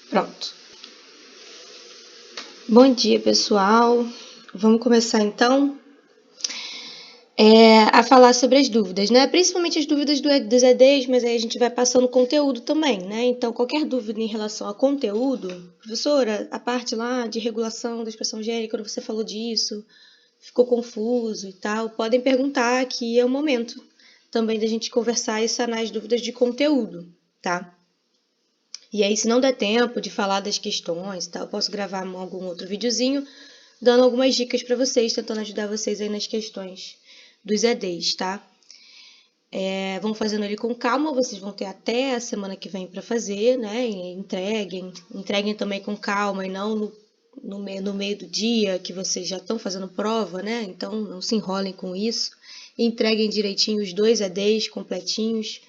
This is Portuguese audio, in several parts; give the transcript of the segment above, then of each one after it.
Pronto. Bom dia, pessoal. Vamos começar então a falar sobre as dúvidas, né? Principalmente as dúvidas dos EDs, mas aí a gente vai passando conteúdo também, né? Então, qualquer dúvida em relação a conteúdo, professora, a parte lá de regulação da expressão gênica, quando você falou disso, ficou confuso e tal, podem perguntar, que é o momento também da gente conversar e sanar as dúvidas de conteúdo, tá? E aí, se não der tempo de falar das questões e tal, eu posso gravar algum outro videozinho dando algumas dicas para vocês, tentando ajudar vocês aí nas questões dos EDs, tá? Vão fazendo ele com calma, vocês vão ter até a semana que vem para fazer, né? E entreguem também com calma e não no meio do dia que vocês já estão fazendo prova, né? Então não se enrolem com isso. Entreguem direitinho os 2 EDs completinhos.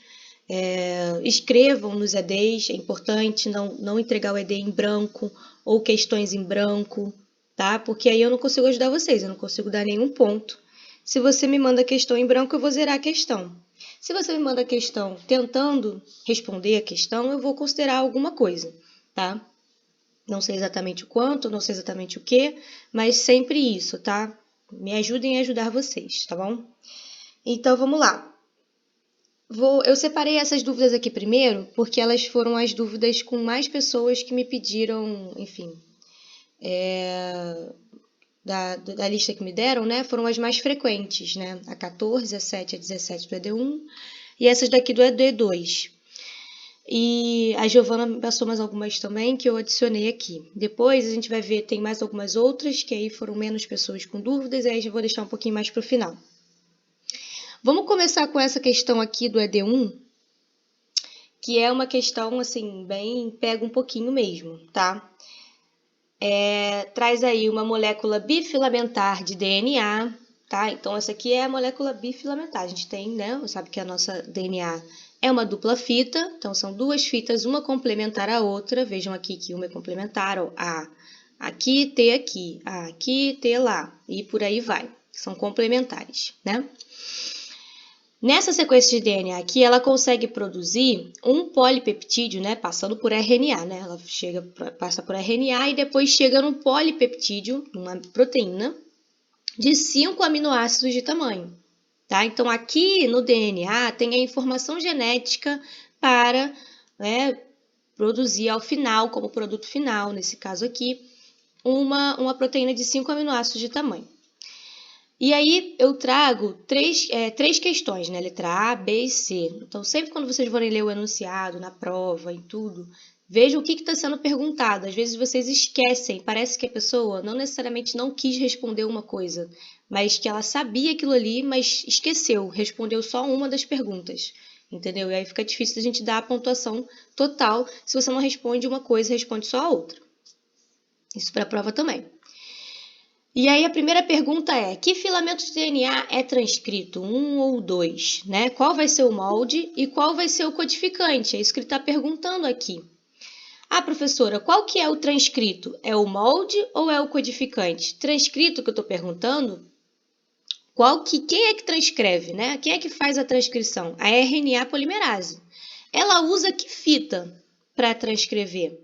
Escrevam nos EDs, é importante não entregar o ED em branco ou questões em branco, tá? Porque aí eu não consigo ajudar vocês, eu não consigo dar nenhum ponto. Se você me manda a questão em branco, eu vou zerar a questão. Se você me manda a questão tentando responder a questão, eu vou considerar alguma coisa, tá? Não sei exatamente o quanto, não sei exatamente o que, mas sempre isso, tá? Me ajudem a ajudar vocês, tá bom? Então vamos lá. Eu separei essas dúvidas aqui primeiro, porque elas foram as dúvidas com mais pessoas que me pediram, enfim, da lista que me deram, né? Foram as mais frequentes, né? A 14, a 7, a 17 do ED1 e essas daqui do ED2. E a Giovana me passou mais algumas também que eu adicionei aqui. Depois a gente vai ver, tem mais algumas outras que aí foram menos pessoas com dúvidas, aí já vou deixar um pouquinho mais para o final. Vamos começar com essa questão aqui do ED1, que é uma questão, assim, bem, pega um pouquinho mesmo, tá? Traz aí uma molécula bifilamentar de DNA, tá? Então, essa aqui é a molécula bifilamentar. A gente tem, né? Sabe que a nossa DNA é uma dupla fita, então são 2 fitas, uma complementar à outra. Vejam aqui que uma é complementar, ó, A aqui, T aqui, A aqui, T lá, e por aí vai. São complementares, né? Nessa sequência de DNA aqui, ela consegue produzir um polipeptídeo, né, passando por RNA, né? Ela passa por RNA e depois chega no polipeptídeo, numa proteína, de 5 aminoácidos de tamanho, tá? Então, aqui no DNA tem a informação genética para, né, produzir ao final, como produto final, nesse caso aqui, uma proteína de 5 aminoácidos de tamanho. E aí eu trago três questões, né? Letra A, B e C. Então, sempre quando vocês forem ler o enunciado na prova e tudo, vejam o que está sendo perguntado. Às vezes vocês esquecem, parece que a pessoa não necessariamente não quis responder uma coisa, mas que ela sabia aquilo ali, mas esqueceu, respondeu só uma das perguntas. Entendeu? E aí fica difícil a gente dar a pontuação total se você não responde uma coisa e responde só a outra. Isso para a prova também. E aí a primeira pergunta é, que filamento de DNA é transcrito, 1 ou 2? Né? Qual vai ser o molde e qual vai ser o codificante? É isso que ele está perguntando aqui. Ah, professora, qual que é o transcrito? É o molde ou é o codificante? Transcrito que eu estou perguntando, quem é que transcreve, né? Quem é que faz a transcrição? A RNA polimerase. Ela usa que fita para transcrever?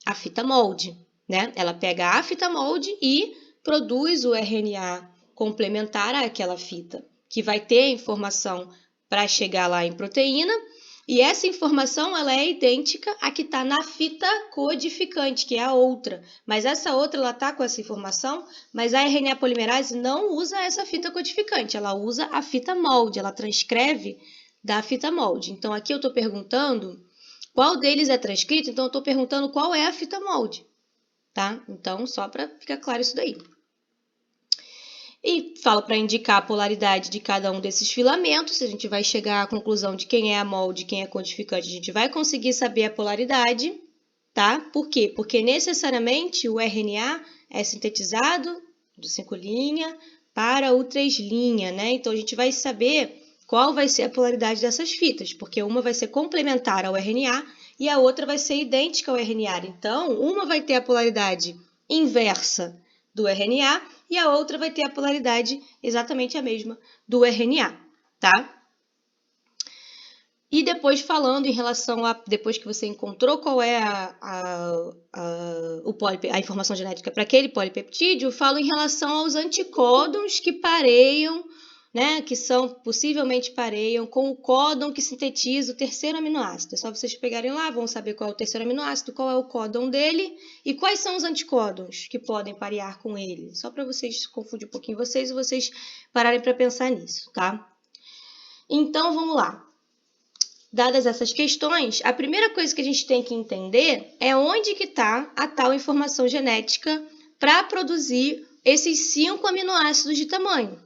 A fita molde, né? Ela pega a fita molde e produz o RNA complementar àquela fita, que vai ter a informação para chegar lá em proteína, e essa informação ela é idêntica à que está na fita codificante, que é a outra. Mas essa outra ela está com essa informação, mas a RNA polimerase não usa essa fita codificante, ela usa a fita molde, ela transcreve da fita molde. Então aqui eu estou perguntando qual deles é transcrito, então eu estou perguntando qual é a fita molde, tá? Então, só para ficar claro isso daí. E fala para indicar a polaridade de cada um desses filamentos, a gente vai chegar à conclusão de quem é a molde e quem é codificante, a gente vai conseguir saber a polaridade, tá? Por quê? Porque necessariamente o RNA é sintetizado do 5' para o 3', né? Então, a gente vai saber qual vai ser a polaridade dessas fitas, porque uma vai ser complementar ao RNA e a outra vai ser idêntica ao RNA. Então, uma vai ter a polaridade inversa do RNA e a outra vai ter a polaridade exatamente a mesma do RNA, tá? E depois falando em relação a, depois que você encontrou qual é a informação genética para aquele polipeptídeo, falo em relação aos anticódons que pareiam, né, que são, possivelmente pareiam com o códon que sintetiza o terceiro aminoácido. É só vocês pegarem lá, vão saber qual é o terceiro aminoácido, qual é o códon dele e quais são os anticódons que podem parear com ele. Só para vocês confundir um pouquinho vocês e vocês pararem para pensar nisso, tá? Então, vamos lá. Dadas essas questões, a primeira coisa que a gente tem que entender é onde que está a tal informação genética para produzir esses 5 aminoácidos de tamanho.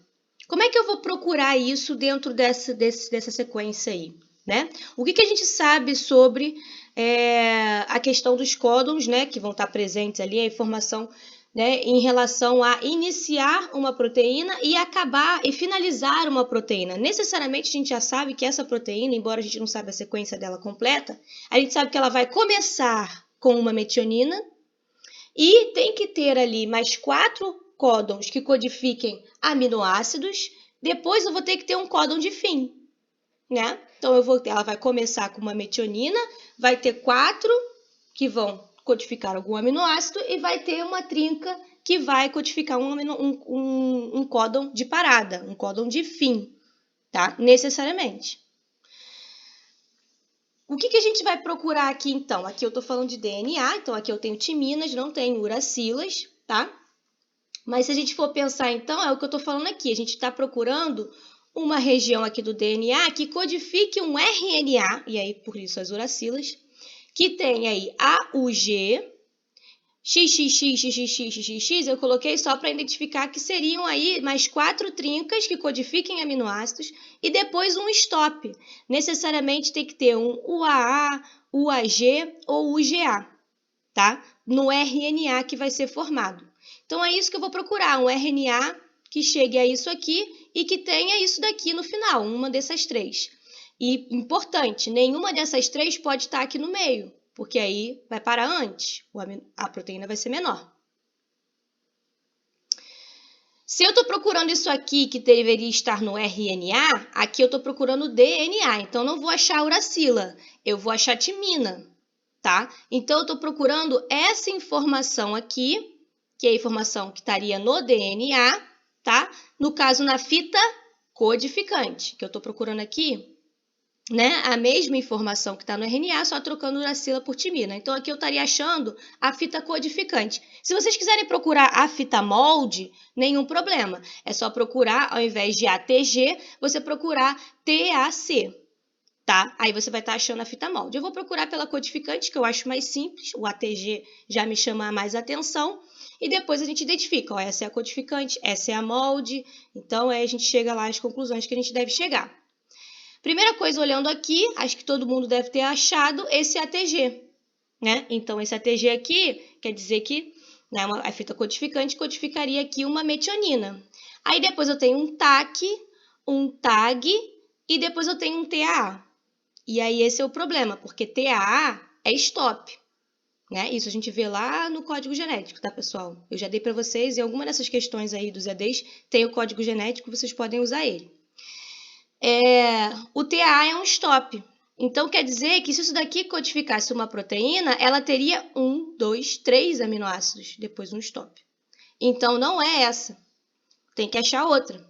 Como é que eu vou procurar isso dentro dessa sequência aí, né? O que a gente sabe sobre a questão dos códons, né, que vão estar presentes ali, a informação, né, em relação a iniciar uma proteína e acabar e finalizar uma proteína. Necessariamente a gente já sabe que essa proteína, embora a gente não saiba a sequência dela completa, a gente sabe que ela vai começar com uma metionina e tem que ter ali mais 4 códons que codifiquem aminoácidos. Depois eu vou ter que ter um códon de fim, né? Então ela vai começar com uma metionina, vai ter 4 que vão codificar algum aminoácido e vai ter uma trinca que vai codificar um códon de parada, um códon de fim, tá? Necessariamente. O que a gente vai procurar aqui, então? Aqui eu estou falando de DNA, então aqui eu tenho timinas, não tenho uracilas, tá? Mas se a gente for pensar, então, é o que eu estou falando aqui. A gente está procurando uma região aqui do DNA que codifique um RNA, e aí por isso as uracilas, que tem aí AUG, XXX, eu coloquei só para identificar que seriam aí mais 4 trincas que codifiquem aminoácidos e depois um stop. Necessariamente tem que ter um UAA, UAG ou UGA, tá? No RNA que vai ser formado. Então é isso que eu vou procurar, um RNA que chegue a isso aqui e que tenha isso daqui no final, uma dessas 3. E importante, nenhuma dessas 3 pode estar aqui no meio, porque aí vai parar antes, a proteína vai ser menor. Se eu estou procurando isso aqui, que deveria estar no RNA, aqui eu estou procurando DNA, então não vou achar uracila, eu vou achar timina, tá? Então eu estou procurando essa informação aqui, que é a informação que estaria no DNA, tá? No caso, na fita codificante, que eu estou procurando aqui, né, a mesma informação que está no RNA, só trocando uracila por timina. Então, aqui eu estaria achando a fita codificante. Se vocês quiserem procurar a fita molde, nenhum problema. É só procurar, ao invés de ATG, você procurar TAC, tá? Aí você vai estar achando a fita molde. Eu vou procurar pela codificante, que eu acho mais simples. O ATG já me chama mais atenção. E depois a gente identifica, ó, essa é a codificante, essa é a molde. Então, aí a gente chega lá às conclusões que a gente deve chegar. Primeira coisa, olhando aqui, acho que todo mundo deve ter achado esse ATG, né? Então, esse ATG aqui quer dizer que, né, a fita codificante codificaria aqui uma metionina. Aí depois eu tenho um TAC, um TAG e depois eu tenho um TAA. E aí esse é o problema, porque TAA é stop, né? Isso a gente vê lá no código genético, tá, pessoal? Eu já dei para vocês, e alguma dessas questões aí dos EDs tem o código genético, vocês podem usar ele. O TAA é um stop. Então, quer dizer que se isso daqui codificasse uma proteína, ela teria 1, 2, 3 aminoácidos, depois um stop. Então, não é essa. Tem que achar outra.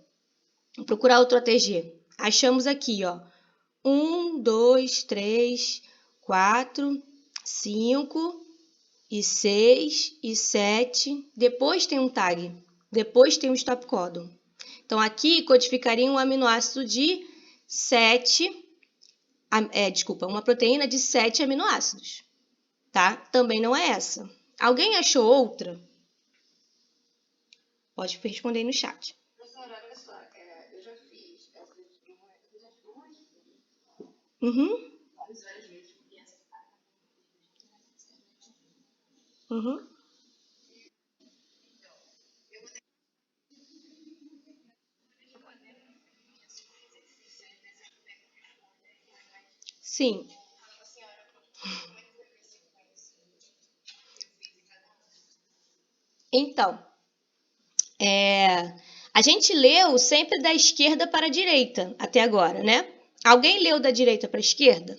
Vou procurar outro ATG. Achamos aqui, ó. 1, 2, 3, 4, 5, e 6, e 7. Depois tem um tag. Depois tem um stop codon. Então, aqui codificaria um aminoácido de 7, uma proteína de 7 aminoácidos, tá? Também não é essa. Alguém achou outra? Pode responder aí no chat. Professora, olha só, eu já fiz essa Uhum. várias vezes. Uhum. Sim. Então, a gente leu sempre da esquerda para a direita até agora, né? Alguém leu da direita para a esquerda?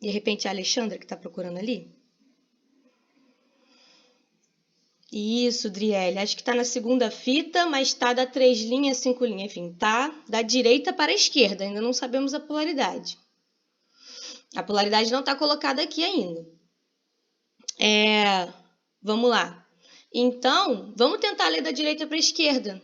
De repente é a Alexandra que está procurando ali? Isso, Driele. Acho que está na segunda fita, mas está da 3 linhas, 5 linhas. Enfim, tá da direita para a esquerda. Ainda não sabemos a polaridade. A polaridade não está colocada aqui ainda. Vamos lá. Então, vamos tentar ler da direita para a esquerda.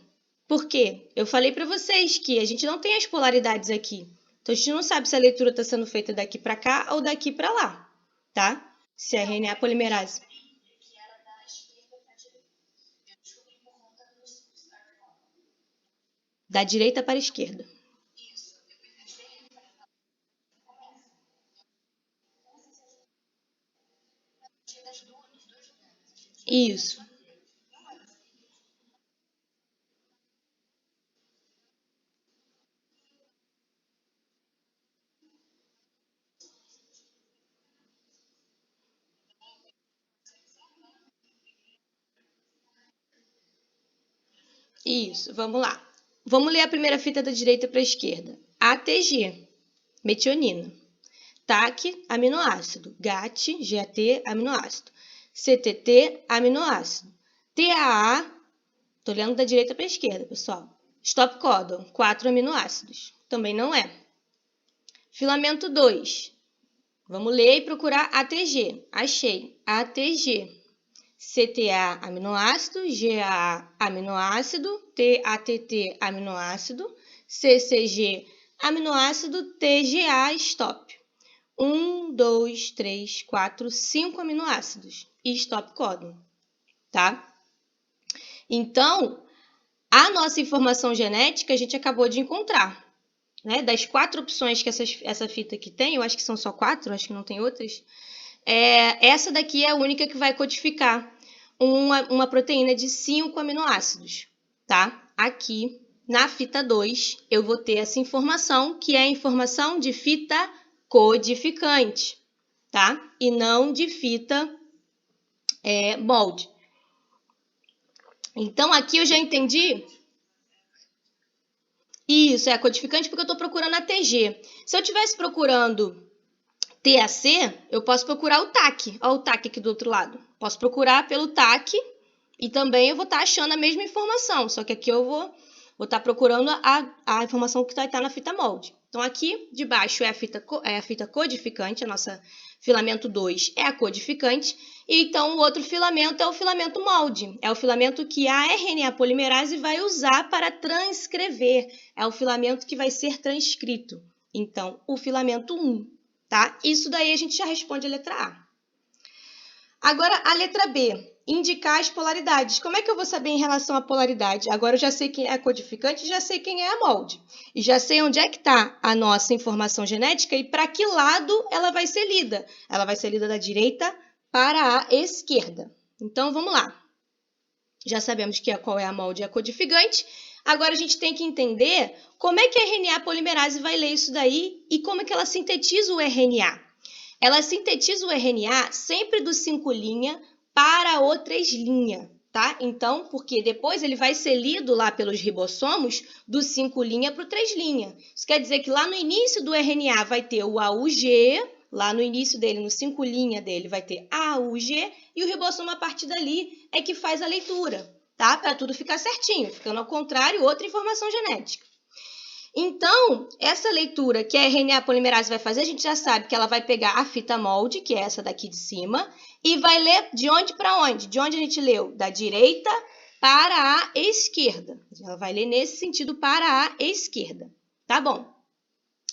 Por quê? Eu falei para vocês que a gente não tem as polaridades aqui. Então, a gente não sabe se a leitura está sendo feita daqui para cá ou daqui para lá, tá? Se é RNA polimerase. Da direita para a esquerda. Isso. Isso, vamos lá. Vamos ler a primeira fita da direita para a esquerda. ATG, metionina. TAC, aminoácido. GAT, GAT, aminoácido. CTT, aminoácido. TAA, tô lendo da direita para a esquerda, pessoal. Stop codon, 4 aminoácidos. Também não é. Filamento 2. Vamos ler e procurar ATG. Achei. ATG. CTA, aminoácido. GAA, aminoácido. TATT, aminoácido. CCG, aminoácido. TGA, stop. 1, 2, 3, 4, 5 aminoácidos e stop codon, tá? Então, a nossa informação genética a gente acabou de encontrar, né? Das 4 opções que essa fita aqui tem, eu acho que são só 4, acho que não tem outras, essa daqui é a única que vai codificar uma proteína de 5 aminoácidos, tá? Aqui, na fita 2, eu vou ter essa informação, que é a informação de fita codificante, tá? E não de fita molde. Então, aqui eu já entendi. Isso, é codificante porque eu estou procurando a TG. Se eu estivesse procurando TAC, eu posso procurar o TAC. Olha o TAC aqui do outro lado. Posso procurar pelo TAC e também eu vou estar achando a mesma informação, só que aqui eu vou estar procurando a informação que vai estar na fita molde. Então, aqui de baixo é a fita codificante, a nossa filamento 2 é a codificante, e então o outro filamento é o filamento molde, é o filamento que a RNA polimerase vai usar para transcrever, é o filamento que vai ser transcrito. Então, o filamento 1, tá? Isso daí a gente já responde a letra A. Agora, a letra B, indicar as polaridades. Como é que eu vou saber em relação à polaridade? Agora eu já sei quem é a codificante, já sei quem é a molde. E já sei onde é que está a nossa informação genética e para que lado ela vai ser lida. Ela vai ser lida da direita para a esquerda. Então, vamos lá. Já sabemos qual é a molde e a codificante. Agora a gente tem que entender como é que a RNA polimerase vai ler isso daí e como é que ela sintetiza o RNA. Ela sintetiza o RNA sempre do 5' para o 3', tá? Então, porque depois ele vai ser lido lá pelos ribossomos do 5' para o 3'. Isso quer dizer que lá no início do RNA vai ter o AUG, lá no início dele, no 5' dele, vai ter AUG, e o ribossomo a partir dali é que faz a leitura, tá? Para tudo ficar certinho, ficando ao contrário, outra informação genética. Então, essa leitura que a RNA polimerase vai fazer, a gente já sabe que ela vai pegar a fita molde, que é essa daqui de cima, e vai ler de onde para onde? De onde a gente leu? Da direita para a esquerda. Ela vai ler nesse sentido para a esquerda, tá bom?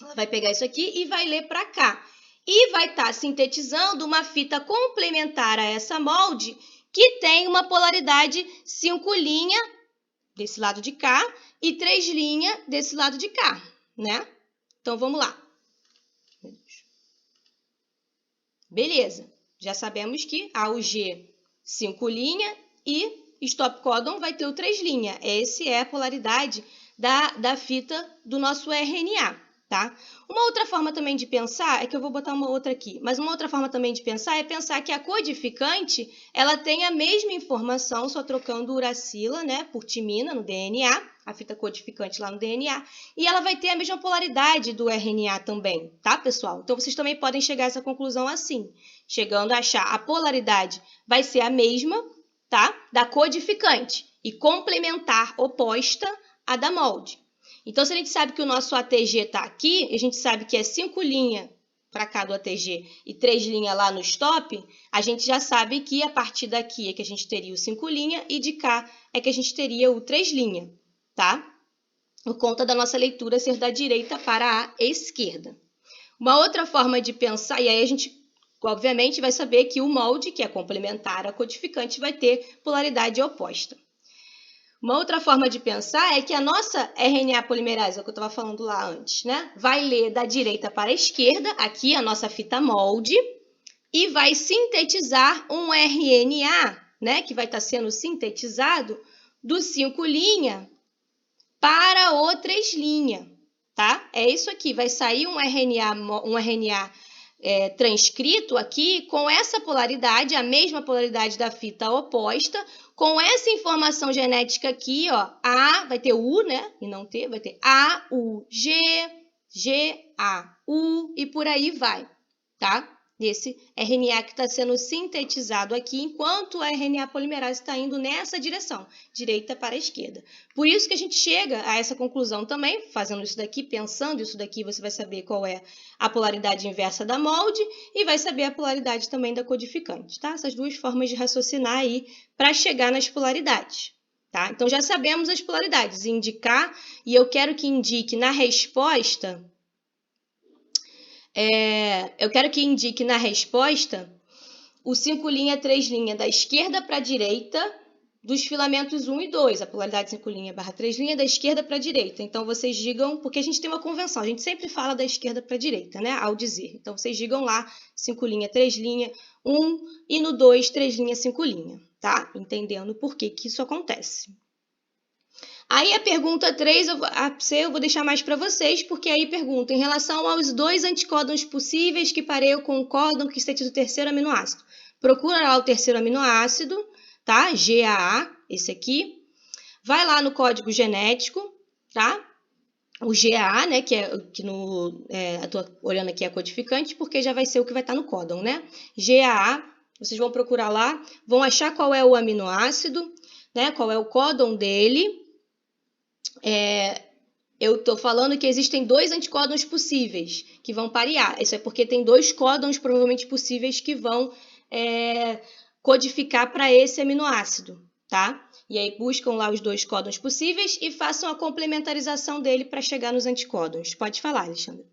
Ela vai pegar isso aqui e vai ler para cá. E vai estar sintetizando uma fita complementar a essa molde, que tem uma polaridade 5' desse lado de cá e 3' desse lado de cá, né? Então, vamos lá. Beleza. Já sabemos que AUG 5' e stop codon vai ter o 3'. Essa é a polaridade da fita do nosso RNA, tá? Uma outra forma também de pensar, é que eu vou botar uma outra aqui, mas uma outra forma também de pensar é pensar que a codificante, ela tem a mesma informação, só trocando uracila, né, por timina no DNA, a fita codificante lá no DNA, e ela vai ter a mesma polaridade do RNA também, tá, pessoal? Então, vocês também podem chegar a essa conclusão assim, chegando a achar a polaridade vai ser a mesma, tá, da codificante, e complementar, oposta à da molde. Então, se a gente sabe que o nosso ATG está aqui, a gente sabe que é 5 linhas para cá do ATG e 3 linhas lá no stop, a gente já sabe que a partir daqui é que a gente teria o 5 linhas e de cá é que a gente teria o 3 linhas, tá? Por conta da nossa leitura ser da direita para a esquerda. Uma outra forma de pensar, e aí a gente, obviamente, vai saber que o molde, que é complementar a codificante, vai ter polaridade oposta. Uma outra forma de pensar é que a nossa RNA polimerase, é o que eu estava falando lá antes, né? Vai ler da direita para a esquerda, aqui a nossa fita molde, e vai sintetizar um RNA, né? Que vai estar sendo sintetizado do 5' para o 3', tá? É isso aqui, vai sair um RNA transcrito aqui com essa polaridade, a mesma polaridade da fita oposta, com essa informação genética aqui, ó, A, vai ter U, né, e não T, vai ter A, U, G, G, A, U, e por aí vai, tá? Esse RNA que está sendo sintetizado aqui, enquanto a RNA polimerase está indo nessa direção, direita para a esquerda. Por isso que a gente chega a essa conclusão também, fazendo isso daqui, pensando isso daqui, você vai saber qual é a polaridade inversa da molde e vai saber a polaridade também da codificante, tá? Essas duas formas de raciocinar aí para chegar nas polaridades, tá? Então, já sabemos as polaridades, indicar, e eu quero que indique na resposta... eu quero que indique na resposta o 5', 3' da esquerda para a direita dos filamentos 1 e 2, a polaridade 5'/3' da esquerda para a direita. Então, vocês digam, porque a gente tem uma convenção, a gente sempre fala da esquerda para a direita, né, ao dizer. Então, vocês digam lá 5', 3', 1 e no 2, 3', 5', tá? Entendendo por que isso acontece. Aí a pergunta 3, a C eu vou deixar mais para vocês, porque aí pergunta em relação aos 2 anticódons possíveis que pareiam com o códon que sintetiza o terceiro aminoácido. Procura lá o terceiro aminoácido, tá? GAA, esse aqui. Vai lá no código genético, tá? O GAA, né, eu tô olhando aqui a codificante, porque já vai ser o que vai estar no códon, né? GAA, vocês vão procurar lá, vão achar qual é o aminoácido, né? Qual é o códon dele. Eu estou falando que existem 2 anticódons possíveis que vão parear. Isso é porque tem 2 códons provavelmente possíveis que vão codificar para esse aminoácido, tá? E aí buscam lá os 2 códons possíveis e façam a complementarização dele para chegar nos anticódons. Pode falar, Alexandre.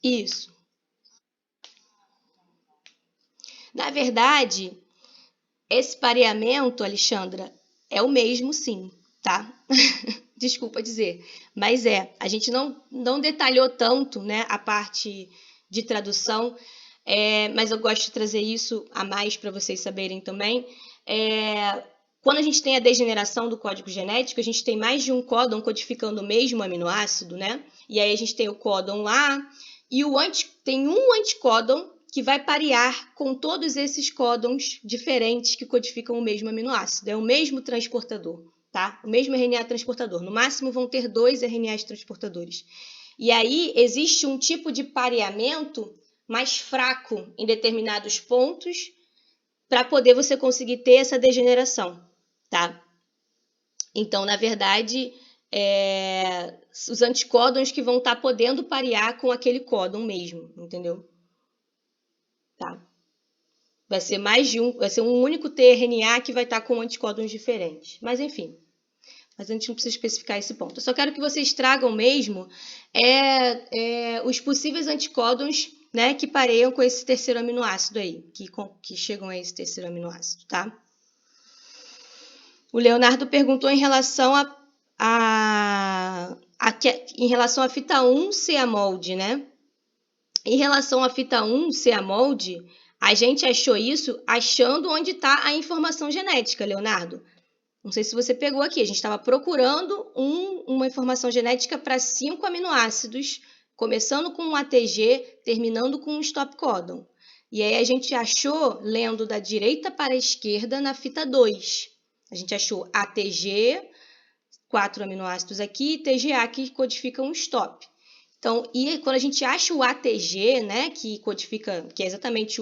Isso. Na verdade, esse pareamento, Alexandra, é o mesmo sim, tá? Desculpa dizer, mas a gente não detalhou tanto, né, a parte de tradução, mas eu gosto de trazer isso a mais para vocês saberem também. Quando a gente tem a degeneração do código genético, a gente tem mais de um códon codificando o mesmo aminoácido, né? E aí a gente tem o códon lá, e tem um anticódon que vai parear com todos esses códons diferentes que codificam o mesmo aminoácido. É o mesmo transportador, tá? O mesmo RNA transportador. No máximo vão ter 2 RNAs transportadores. E aí existe um tipo de pareamento mais fraco em determinados pontos para poder você conseguir ter essa degeneração, tá? Então, na verdade, os anticódons que vão estar podendo parear com aquele códon mesmo, entendeu? Tá. Vai ser um único tRNA que vai estar com anticódons diferentes. Mas, enfim, mas a gente não precisa especificar esse ponto. Eu só quero que vocês tragam mesmo os possíveis anticódons, né, que pareiam com esse terceiro aminoácido aí, que chegam a esse terceiro aminoácido, tá? O Leonardo perguntou em relação aqui, em relação à fita 1 ser a molde, né? Em relação à fita 1 ser a molde, a gente achou isso achando onde está a informação genética, Leonardo. Não sei se você pegou aqui, a gente estava procurando uma informação genética para 5 aminoácidos, começando com um ATG, terminando com um stop codon. E aí a gente achou, lendo da direita para a esquerda, na fita 2. A gente achou ATG, 4 aminoácidos aqui, e TGA, que codifica um stop. Então, e quando a gente acha o ATG, né, que codifica, que é exatamente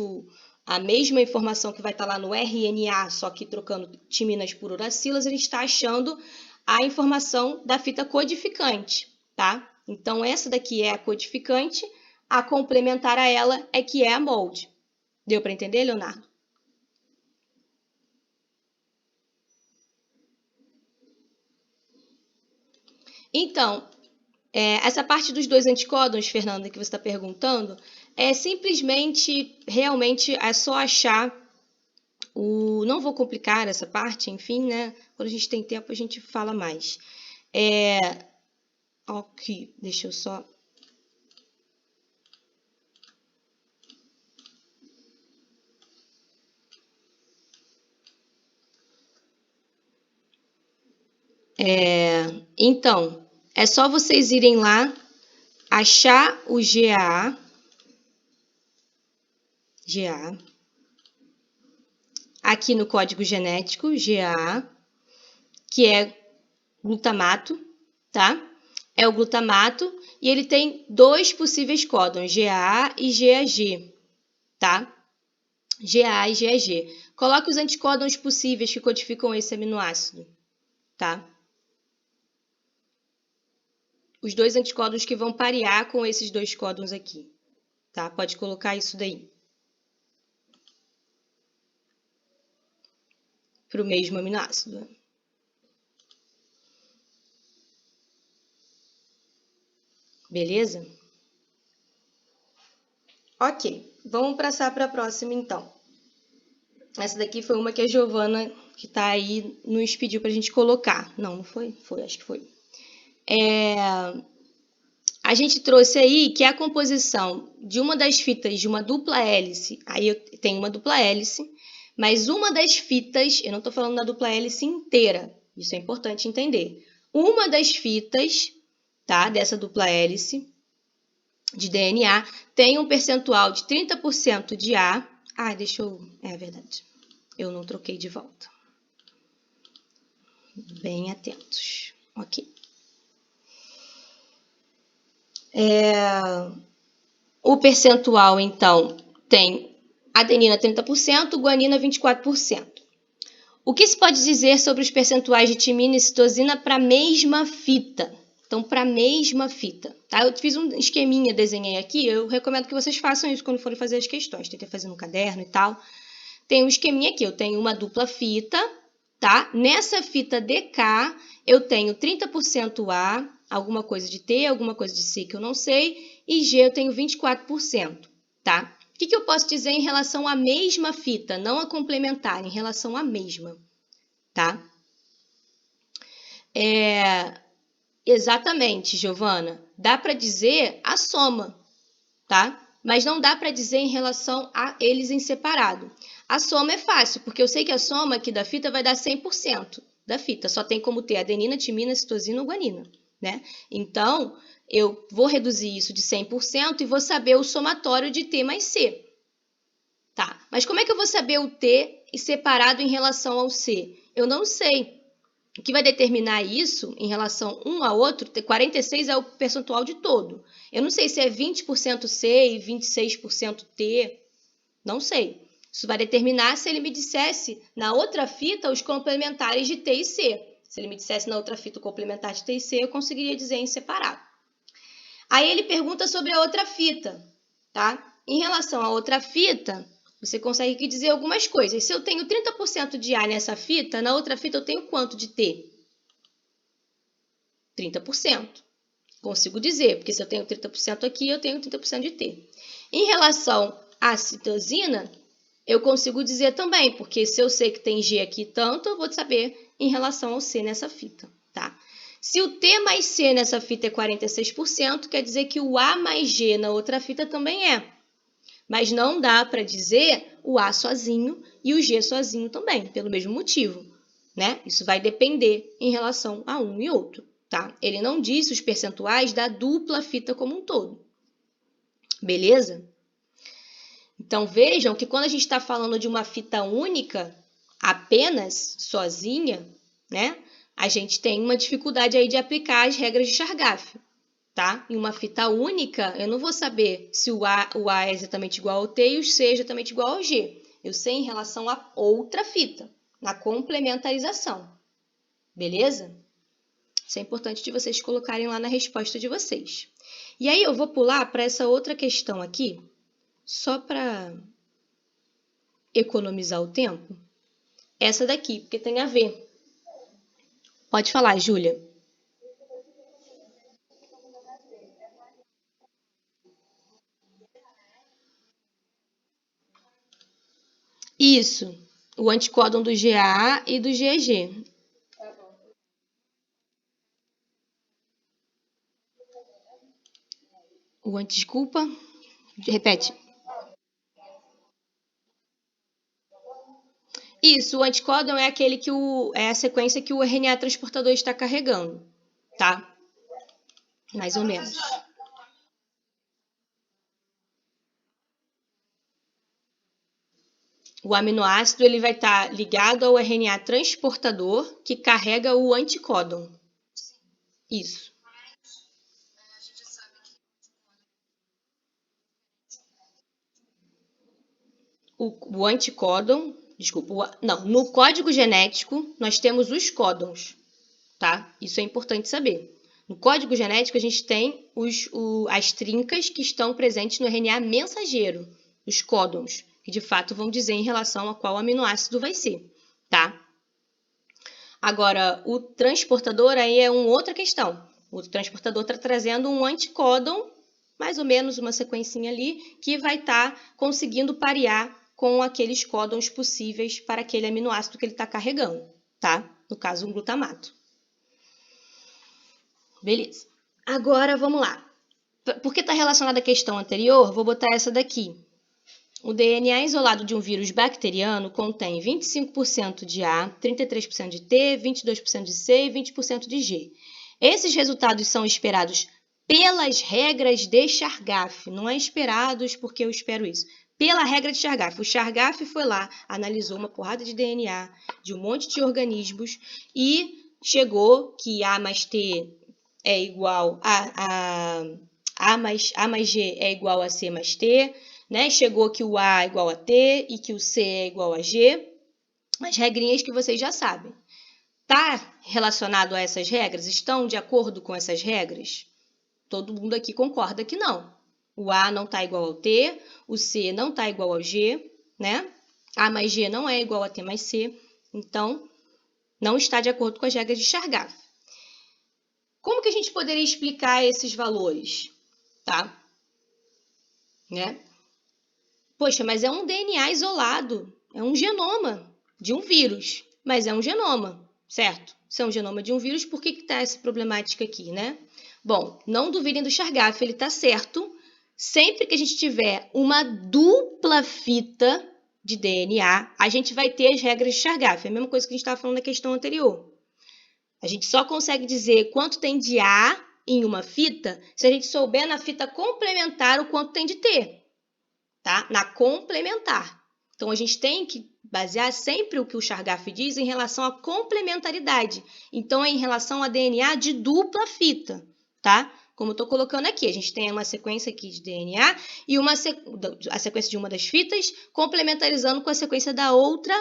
a mesma informação que vai estar lá no RNA, só que trocando timinas por uracilas, a gente está achando a informação da fita codificante, tá? Então, essa daqui é a codificante, a complementar a ela é que é a molde. Deu para entender, Leonardo? Então, essa parte dos 2 anticódons, Fernanda, que você está perguntando, é simplesmente, realmente, é só achar não vou complicar essa parte, enfim, né? Quando a gente tem tempo, a gente fala mais. Ok, deixa eu só... Então, é só vocês irem lá, achar o GA, aqui no código genético, GA, que é glutamato, tá? É o glutamato e ele tem 2 possíveis códons, GA e GAG, tá? GA e GAG. Coloque os anticódons possíveis que codificam esse aminoácido, tá? Os 2 anticódons que vão parear com esses 2 códons aqui, tá? Pode colocar isso daí. Para o mesmo aminoácido. Beleza? Ok, vamos passar para a próxima então. Essa daqui foi uma que a Giovana, que está aí, nos pediu para a gente colocar. Não foi? Foi, acho que foi. A gente trouxe aí que é a composição de uma das fitas de uma dupla hélice. Aí eu tenho uma dupla hélice, mas uma das fitas, eu não estou falando da dupla hélice inteira, isso é importante entender. Uma das fitas, tá, dessa dupla hélice de DNA tem um percentual de 30% de A. Ah, deixa eu... É verdade. Eu não troquei de volta. Bem atentos. Ok. O percentual, então, tem adenina 30%, guanina 24%. O que se pode dizer sobre os percentuais de timina e citosina para a mesma fita? Então, para a mesma fita, tá? Eu fiz um esqueminha, desenhei aqui, eu recomendo que vocês façam isso quando forem fazer as questões, tentei fazer no caderno e tal. Tem um esqueminha aqui, eu tenho uma dupla fita, tá? Nessa fita DK, eu tenho 30% A, alguma coisa de T, alguma coisa de C que eu não sei, e G eu tenho 24%, tá? O que eu posso dizer em relação à mesma fita, não a complementar, em relação à mesma, tá? Exatamente, Giovana. Dá para dizer a soma, tá? Mas não dá para dizer em relação a eles em separado. A soma é fácil, porque eu sei que a soma aqui da fita vai dar 100% da fita. Só tem como ter adenina, timina, citosina ou guanina, né? Então, eu vou reduzir isso de 100% e vou saber o somatório de T mais C. Tá, mas como é que eu vou saber o T separado em relação ao C? Eu não sei. O que vai determinar isso em relação um ao outro, 46 é o percentual de todo. Eu não sei se é 20% C e 26% T, não sei. Isso vai determinar se ele me dissesse na outra fita os complementares de T e C. Se ele me dissesse na outra fita o complementar de T e C, eu conseguiria dizer em separado. Aí ele pergunta sobre a outra fita, tá? Em relação à outra fita, você consegue dizer algumas coisas. Se eu tenho 30% de A nessa fita, na outra fita eu tenho quanto de T? 30%. Consigo dizer, porque se eu tenho 30% aqui, eu tenho 30% de T. Em relação à citosina, eu consigo dizer também, porque se eu sei que tem G aqui tanto, eu vou saber em relação ao C nessa fita, tá? Se o T mais C nessa fita é 46%, quer dizer que o A mais G na outra fita também é. Mas não dá para dizer o A sozinho e o G sozinho também, pelo mesmo motivo, né? Isso vai depender em relação a um e outro, tá? Ele não disse os percentuais da dupla fita como um todo. Beleza? Então vejam que quando a gente está falando de uma fita única, apenas, sozinha, né? A gente tem uma dificuldade aí de aplicar as regras de Chargaff, tá? Em uma fita única, eu não vou saber se o A é exatamente igual ao T e o C é exatamente igual ao G. Eu sei em relação a outra fita, na complementarização. Beleza? Isso é importante de vocês colocarem lá na resposta de vocês. E aí eu vou pular para essa outra questão aqui, só para economizar o tempo. Essa daqui, porque tem a ver. Pode falar, Júlia. Isso, o anticódon do GA e do GG. Tá bom. Desculpa, repete. Isso, o anticódon é aquele que é a sequência que o RNA transportador está carregando, tá? Mais ou menos. O aminoácido ele vai estar ligado ao RNA transportador que carrega o anticódon. Isso. O anticódon, desculpa, não, no código genético nós temos os códons, tá? Isso é importante saber. No código genético a gente tem as trincas que estão presentes no RNA mensageiro, os códons, que de fato vão dizer em relação a qual aminoácido vai ser, tá? Agora, o transportador aí é uma outra questão. O transportador está trazendo um anticódon, mais ou menos uma sequencinha ali, que vai estar conseguindo parear com aqueles códons possíveis para aquele aminoácido que ele está carregando, tá? No caso, um glutamato. Beleza. Agora, vamos lá. Porque está relacionada à questão anterior, vou botar essa daqui. O DNA isolado de um vírus bacteriano contém 25% de A, 33% de T, 22% de C e 20% de G. Esses resultados são esperados pelas regras de Chargaff. Não é esperados porque eu espero isso. Pela regra de Chargaff. O Chargaff foi lá, analisou uma porrada de DNA de um monte de organismos e chegou que A mais T é igual A mais G é igual a C mais T, né? Chegou que o A é igual a T e que o C é igual a G. As regrinhas que vocês já sabem. Está relacionado a essas regras? Estão de acordo com essas regras? Todo mundo aqui concorda que não. O A não está igual ao T, o C não está igual ao G, né? A mais G não é igual a T mais C, então não está de acordo com as regras de Chargaff. Como que a gente poderia explicar esses valores? Tá? Né? Poxa, mas é um DNA isolado, é um genoma de um vírus, mas é um genoma, certo? Se é um genoma de um vírus, por que está essa problemática aqui, né? Bom, não duvidem do Chargaff, ele está certo. Sempre que a gente tiver uma dupla fita de DNA, a gente vai ter as regras de Chargaff. É a mesma coisa que a gente estava falando na questão anterior. A gente só consegue dizer quanto tem de A em uma fita se a gente souber na fita complementar o quanto tem de T, tá? Na complementar. Então, a gente tem que basear sempre o que o Chargaff diz em relação à complementaridade. Então, é em relação a DNA de dupla fita, tá? Como eu estou colocando aqui, a gente tem uma sequência aqui de DNA e a sequência de uma das fitas complementarizando com a sequência da outra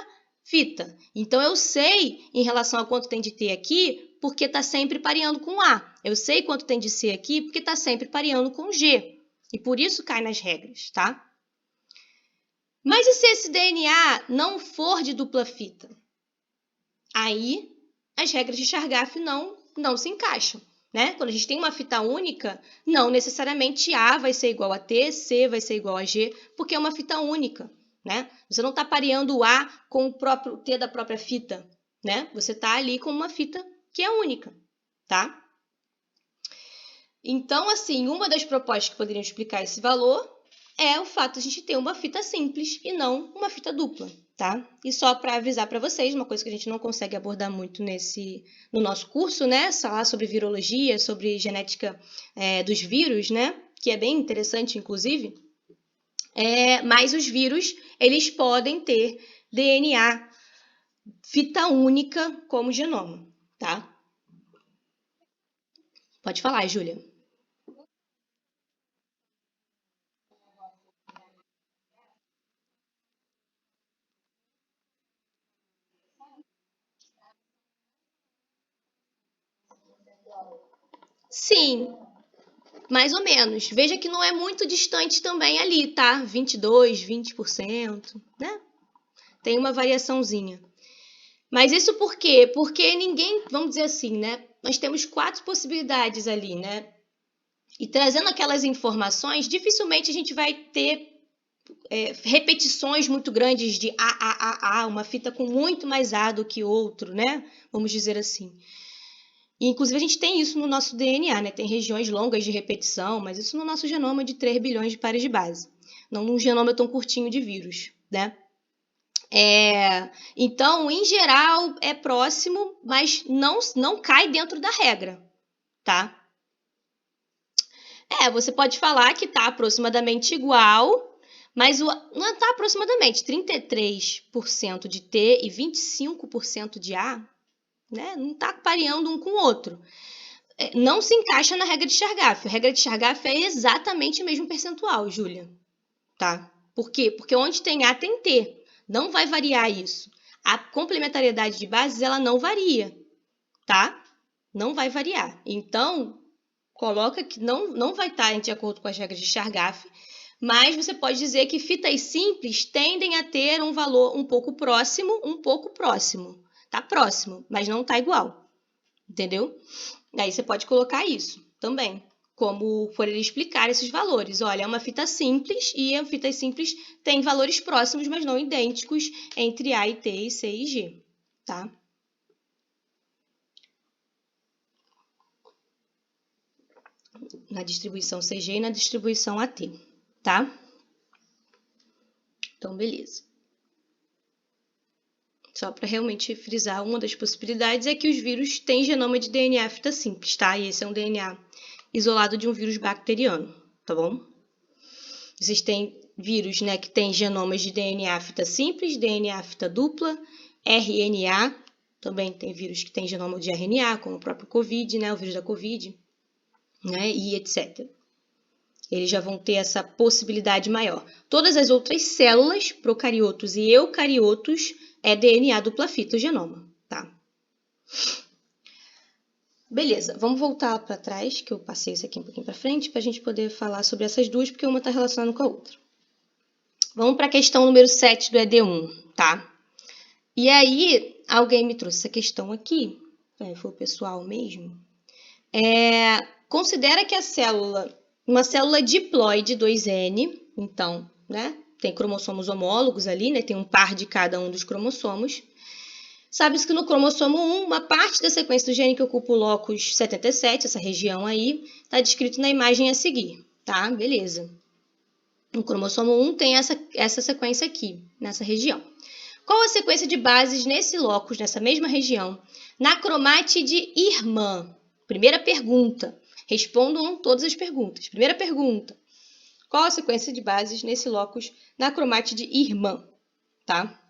fita. Então, eu sei em relação a quanto tem de T aqui, porque está sempre pareando com A. Eu sei quanto tem de C aqui, porque está sempre pareando com G. E por isso cai nas regras, tá? Mas e se esse DNA não for de dupla fita? Aí, as regras de Chargaff não se encaixam, né? Quando a gente tem uma fita única, não necessariamente A vai ser igual a T, C vai ser igual a G, porque é uma fita única, né? Você não está pareando o A com o próprio T da própria fita, né? Você está ali com uma fita que é única, tá? Então, assim, uma das propostas que poderiam explicar esse valor é o fato de a gente ter uma fita simples e não uma fita dupla, tá? E só para avisar para vocês, uma coisa que a gente não consegue abordar muito no nosso curso, né? Falar sobre virologia, sobre genética dos vírus, né? Que é bem interessante, inclusive. Mas os vírus, eles podem ter DNA fita única como genoma, tá? Pode falar, Júlia. Sim, mais ou menos. Veja que não é muito distante também ali, tá? 22, 20%, né? Tem uma variaçãozinha. Mas isso por quê? Porque ninguém, vamos dizer assim, né? Nós temos 4 possibilidades ali, né? E trazendo aquelas informações, dificilmente a gente vai ter repetições muito grandes de uma fita com muito mais A do que outro, né? Vamos dizer assim. E, inclusive, a gente tem isso no nosso DNA, né? Tem regiões longas de repetição, mas isso no nosso genoma de 3 bilhões de pares de base. Não num genoma tão curtinho de vírus, né? Então, em geral, é próximo, mas não cai dentro da regra, tá? Você pode falar que está aproximadamente igual, mas não está aproximadamente 33% de T e 25% de A, né? Não está pareando um com o outro. Não se encaixa na regra de Chargaff. A regra de Chargaff é exatamente o mesmo percentual, Júlia. Tá? Por quê? Porque onde tem A tem T. Não vai variar isso. A complementariedade de bases, ela não varia, tá? Não vai variar. Então, coloca que não vai estar de acordo com as regras de Chargaff, mas você pode dizer que fitas simples tendem a ter um valor um pouco próximo. Tá próximo, mas não tá igual. Entendeu? Daí você pode colocar isso também, como for ele explicar esses valores. Olha, é uma fita simples e a fita simples tem valores próximos, mas não idênticos entre A e T e C e G, tá? Na distribuição CG e na distribuição AT, tá? Então, beleza. Só para realmente frisar, uma das possibilidades é que os vírus têm genoma de DNA fita simples, tá? E esse é um DNA isolado de um vírus bacteriano, tá bom? Existem vírus, né, que tem genomas de DNA fita simples, DNA fita dupla, RNA, também tem vírus que tem genoma de RNA, como o próprio COVID, né, o vírus da COVID, né, e etc. Eles já vão ter essa possibilidade maior. Todas as outras células, procariotos e eucariotos, é DNA dupla fita o genoma, tá? Beleza, vamos voltar para trás, que eu passei isso aqui um pouquinho para frente, para a gente poder falar sobre essas duas, porque uma está relacionada com a outra. Vamos para a questão número 7 do ED1, tá? E aí, alguém me trouxe essa questão aqui, foi o pessoal mesmo. Considera que uma célula diploide 2N, então, né, tem cromossomos homólogos ali, né, tem um par de cada um dos cromossomos. Sabe-se que no cromossomo 1, uma parte da sequência do gene que ocupa o locus 77, essa região aí, está descrito na imagem a seguir, tá? Beleza. No cromossomo 1 tem essa sequência aqui, nessa região. Qual a sequência de bases nesse locus, nessa mesma região, na cromátide irmã? Primeira pergunta. Respondam todas as perguntas. Primeira pergunta. Qual a sequência de bases nesse locus na cromátide irmã? Tá?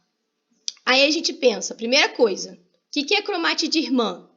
Aí a gente pensa, primeira coisa, o que é cromátide irmã?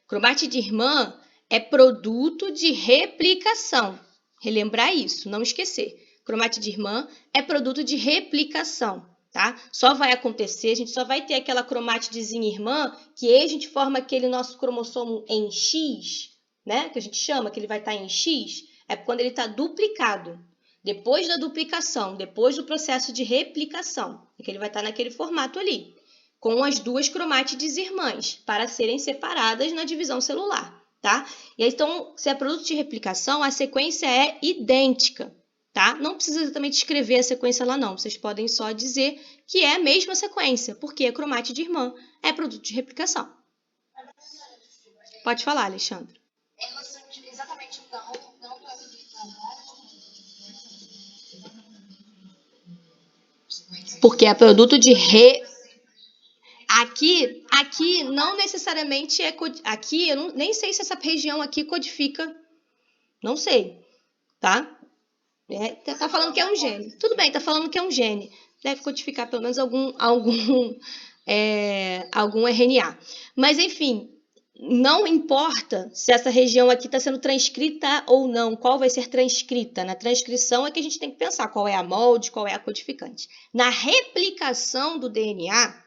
Cromátide irmã é produto de replicação. Relembrar isso, não esquecer. Cromátide irmã é produto de replicação, tá? Só vai acontecer, a gente só vai ter aquela cromátidezinha irmã, que aí a gente forma aquele nosso cromossomo em X, né? Que a gente chama, que ele vai estar em X, é quando ele está duplicado. Depois da duplicação, depois do processo de replicação, é que ele vai estar naquele formato ali, com as duas cromátides irmãs, para serem separadas na divisão celular, tá? E aí, então, se é produto de replicação, a sequência é idêntica, tá? Não precisa exatamente escrever a sequência lá, não. Vocês podem só dizer que é a mesma sequência, porque a cromátide irmã é produto de replicação. Pode falar, Alexandre. Elas são exatamente não Porque é produto de Aqui não necessariamente é... Aqui, eu nem sei se essa região aqui codifica. Não sei, tá? Tá falando que é um gene. Tudo bem, tá falando que é um gene. Deve codificar pelo menos algum RNA. Mas, enfim, não importa se essa região aqui está sendo transcrita ou não, qual vai ser transcrita. Na transcrição é que a gente tem que pensar qual é a molde, qual é a codificante. Na replicação do DNA,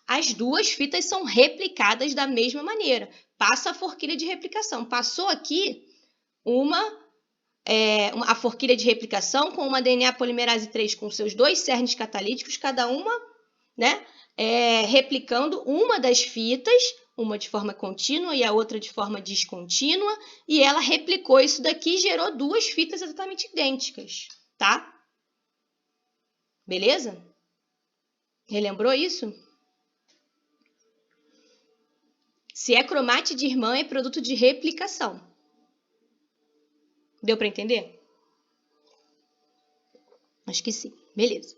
as duas fitas são replicadas da mesma maneira. Passa a forquilha de replicação. Passou aqui a forquilha de replicação com uma DNA polimerase 3 com seus 2 cernes catalíticos, cada uma, né, replicando uma das fitas, uma de forma contínua e a outra de forma descontínua, e ela replicou isso daqui e gerou 2 fitas exatamente idênticas, tá? Beleza? Relembrou isso? Se é cromate de irmã, é produto de replicação. Deu para entender? Acho que sim. Beleza.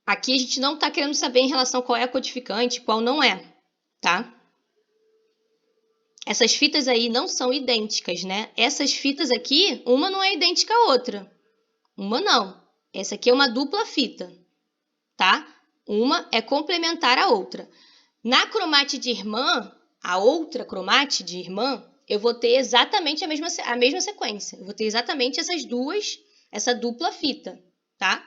Aqui a gente não está querendo saber em relação a qual é a codificante, qual não é, tá? Essas fitas aí não são idênticas, né? Essas fitas aqui, uma não é idêntica à outra. Uma não. Essa aqui é uma dupla fita, tá? Uma é complementar à outra. Na cromate de irmã, a outra cromate de irmã, eu vou ter exatamente a mesma sequência. Eu vou ter exatamente essa dupla fita, tá?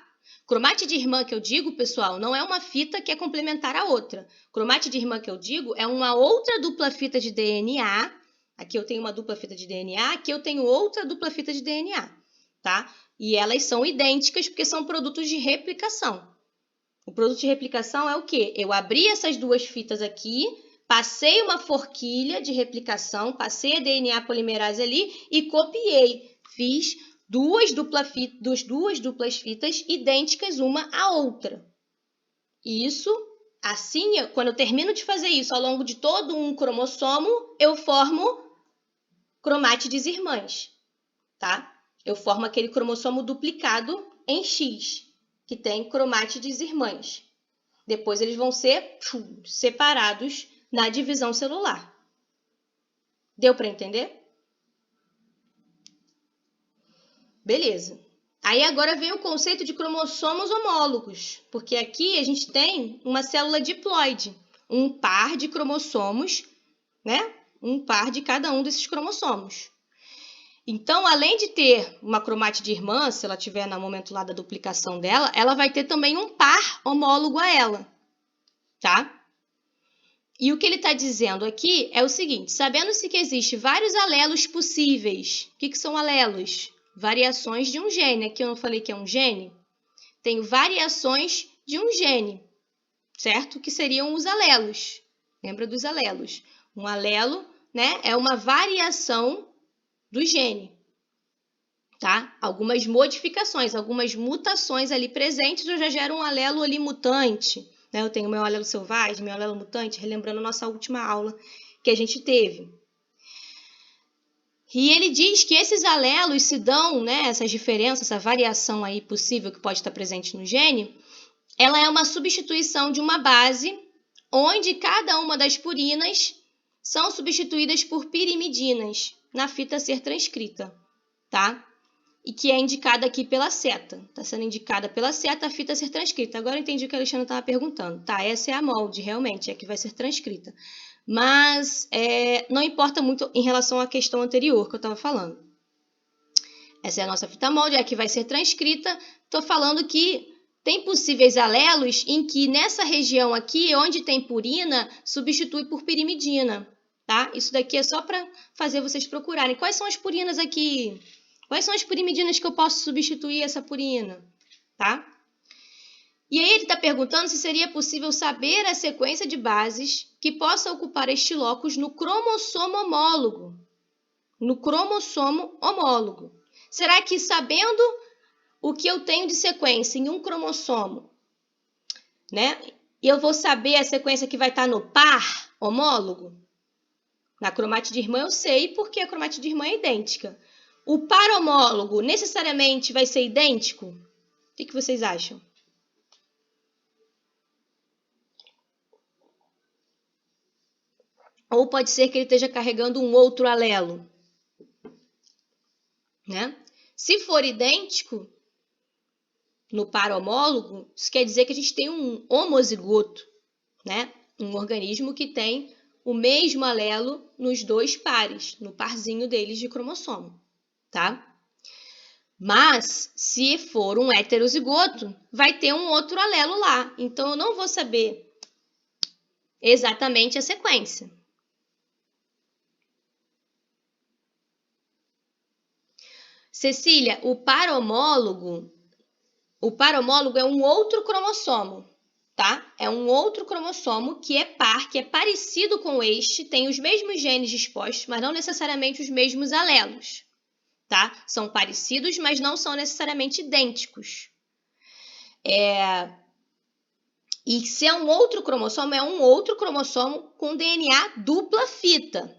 Cromate de irmã que eu digo, pessoal, não é uma fita que é complementar à outra. Cromate de irmã que eu digo é uma outra dupla fita de DNA. Aqui eu tenho uma dupla fita de DNA, aqui eu tenho outra dupla fita de DNA, tá? E elas são idênticas porque são produtos de replicação. O produto de replicação é o quê? Eu abri essas 2 fitas aqui, passei uma forquilha de replicação, passei a DNA polimerase ali e copiei. Fiz duas duplas fitas idênticas uma à outra. Isso, assim, quando eu termino de fazer isso ao longo de todo um cromossomo, eu formo cromátides irmãs, tá? Eu formo aquele cromossomo duplicado em X, que tem cromátides irmãs. Depois eles vão ser separados na divisão celular. Deu para entender? Beleza. Aí agora vem o conceito de cromossomos homólogos, porque aqui a gente tem uma célula diploide, um par de cromossomos, né? Um par de cada um desses cromossomos. Então, além de ter uma cromátide irmã, se ela tiver no momento lá da duplicação dela, ela vai ter também um par homólogo a ela, tá? E o que ele está dizendo aqui é o seguinte, sabendo-se que existe vários alelos possíveis. O que são alelos? Variações de um gene. Aqui eu não falei que é um gene? Tenho variações de um gene, certo? Que seriam os alelos. Lembra dos alelos? Um alelo, né, é uma variação do gene, tá? Algumas modificações, algumas mutações ali presentes, eu já gero um alelo ali mutante, né? Eu tenho meu alelo selvagem, meu alelo mutante, relembrando a nossa última aula que a gente teve. E ele diz que esses alelos se dão, né, essas diferenças, essa variação aí possível que pode estar presente no gene, ela é uma substituição de uma base onde cada uma das purinas são substituídas por pirimidinas na fita a ser transcrita, tá? E que é indicada aqui pela seta. Está sendo indicada pela seta a fita a ser transcrita. Agora eu entendi o que a Alexandra estava perguntando. Tá, essa é a molde, realmente, é a que vai ser transcrita. Mas não importa muito em relação à questão anterior que eu estava falando. Essa é a nossa fita molde, é a que vai ser transcrita. Estou falando que tem possíveis alelos em que nessa região aqui, onde tem purina, substitui por pirimidina, tá? Isso daqui é só para fazer vocês procurarem. Quais são as purinas aqui? Quais são as pirimidinas que eu posso substituir essa purina, tá? E aí ele está perguntando se seria possível saber a sequência de bases que possa ocupar este locus no cromossomo homólogo. No cromossomo homólogo. Será que sabendo o que eu tenho de sequência em um cromossomo, né? e eu vou saber a sequência que vai estar no par homólogo? Na cromatide irmã eu sei porque a cromatide irmã é idêntica. O par homólogo necessariamente vai ser idêntico? O que vocês acham? Ou pode ser que ele esteja carregando um outro alelo, né? Se for idêntico, no par homólogo, isso quer dizer que a gente tem um homozigoto, né? Um organismo que tem o mesmo alelo nos dois pares, no parzinho deles de cromossomo, tá? Mas, se for um heterozigoto, vai ter um outro alelo lá. Então, eu não vou saber exatamente a sequência. Cecília, o par homólogo é um outro cromossomo, tá? É um outro cromossomo que é par, que é parecido com este, tem os mesmos genes dispostos, mas não necessariamente os mesmos alelos, tá? São parecidos, mas não são necessariamente idênticos. E se é um outro cromossomo com DNA dupla fita.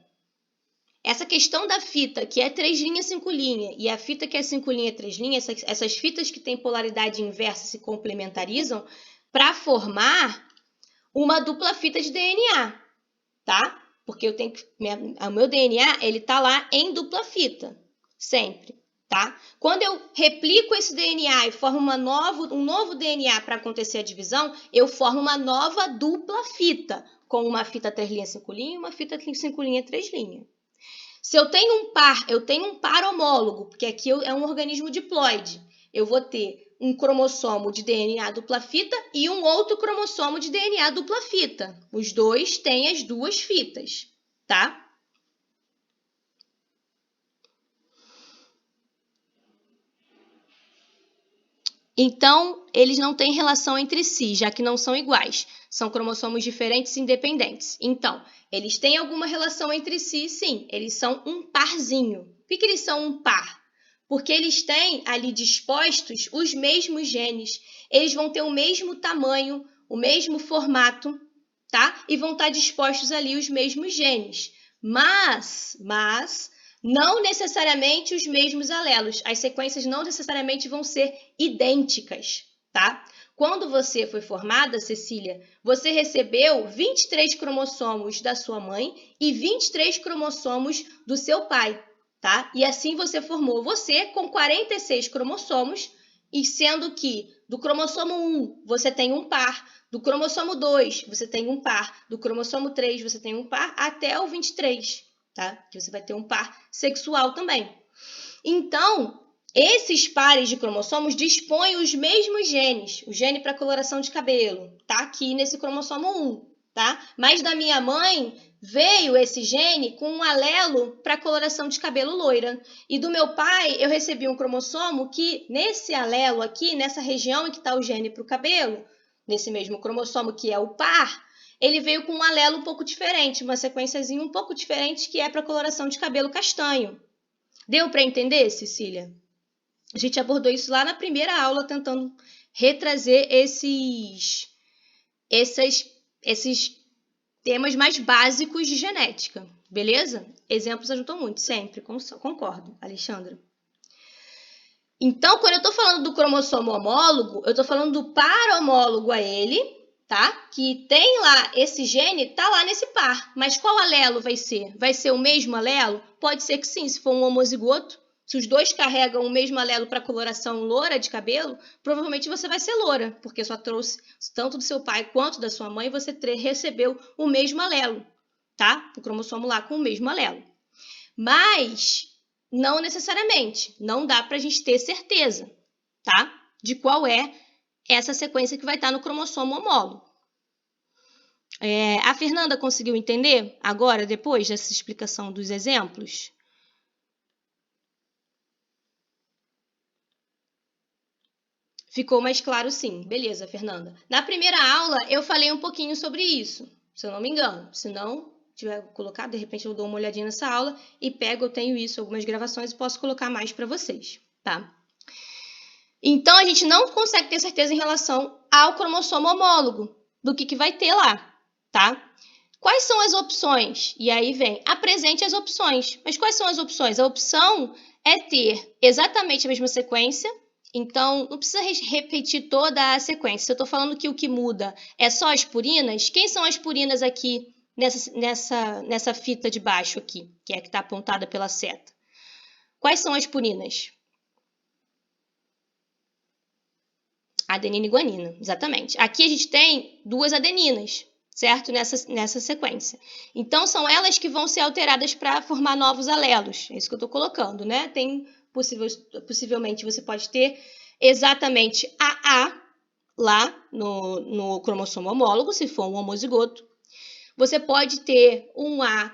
Essa questão da fita, que é 3' 5' e a fita que é 5' 3', essas fitas que têm polaridade inversa se complementarizam para formar uma dupla fita de DNA, tá? Porque o meu DNA, ele tá lá em dupla fita, sempre, tá? Quando eu replico esse DNA e formo um novo DNA para acontecer a divisão, eu formo uma nova dupla fita, com uma fita 3' 5' e uma fita 5' 3'. Se eu tenho um par homólogo, porque aqui é um organismo diploide, eu vou ter um cromossomo de DNA dupla fita e um outro cromossomo de DNA dupla fita. Os dois têm as duas fitas, tá? Então, eles não têm relação entre si, já que não são iguais. São cromossomos diferentes e independentes. Então, eles têm alguma relação entre si, sim. Eles são um parzinho. Por que eles são um par? Porque eles têm ali dispostos os mesmos genes. Eles vão ter o mesmo tamanho, o mesmo formato, tá? E vão estar dispostos ali os mesmos genes. Mas não necessariamente os mesmos alelos. As sequências não necessariamente vão ser idênticas, tá? Quando você foi formada, Cecília, você recebeu 23 cromossomos da sua mãe e 23 cromossomos do seu pai, tá? E assim você formou você com 46 cromossomos, e sendo que do cromossomo 1 você tem um par, do cromossomo 2 você tem um par, do cromossomo 3 você tem um par, até o 23, tá? Que você vai ter um par sexual também. Então, esses pares de cromossomos dispõem os mesmos genes. O gene para coloração de cabelo tá aqui nesse cromossomo 1, tá? Mas da minha mãe veio esse gene com um alelo para coloração de cabelo loira. E do meu pai eu recebi um cromossomo que nesse alelo aqui, nessa região em que está o gene para o cabelo, nesse mesmo cromossomo que é o par, ele veio com um alelo um pouco diferente, uma sequenciazinha um pouco diferente que é para coloração de cabelo castanho. Deu para entender, Cecília? A gente abordou isso lá na primeira aula, tentando retrazer esses temas mais básicos de genética, beleza? Exemplos ajudam muito, sempre, concordo, Alexandra. Então, quando eu estou falando do cromossomo homólogo, eu estou falando do par homólogo a ele, tá? Que tem lá, esse gene tá lá nesse par. Mas qual alelo vai ser? Vai ser o mesmo alelo? Pode ser que sim, se for um homozigoto. Se os dois carregam o mesmo alelo para coloração loura de cabelo, provavelmente você vai ser loura, porque só trouxe tanto do seu pai quanto da sua mãe, você recebeu o mesmo alelo, tá? O cromossomo lá com o mesmo alelo. Mas não necessariamente, não dá para a gente ter certeza, tá? De qual é essa sequência que vai estar no cromossomo homólogo. A Fernanda conseguiu entender agora, depois dessa explicação dos exemplos? Ficou mais claro, sim. Beleza, Fernanda. Na primeira aula, eu falei um pouquinho sobre isso, se eu não me engano. Se não tiver colocado, de repente eu dou uma olhadinha nessa aula e pego, eu tenho isso, algumas gravações e posso colocar mais para vocês, tá? Então, a gente não consegue ter certeza em relação ao cromossomo homólogo, do que vai ter lá, tá? Quais são as opções? E aí vem, apresente as opções. Mas quais são as opções? A opção é ter exatamente a mesma sequência, então não precisa repetir toda a sequência. Se eu estou falando que o que muda é só as purinas, quem são as purinas aqui nessa fita de baixo aqui, que é a que está apontada pela seta? Quais são as purinas? Adenina e guanina, exatamente. Aqui a gente tem 2 adeninas, certo? Nessa sequência. Então, são elas que vão ser alteradas para formar novos alelos. É isso que eu estou colocando, né? Possivelmente você pode ter exatamente AA lá no cromossomo homólogo, se for um homozigoto. Você pode ter um AT,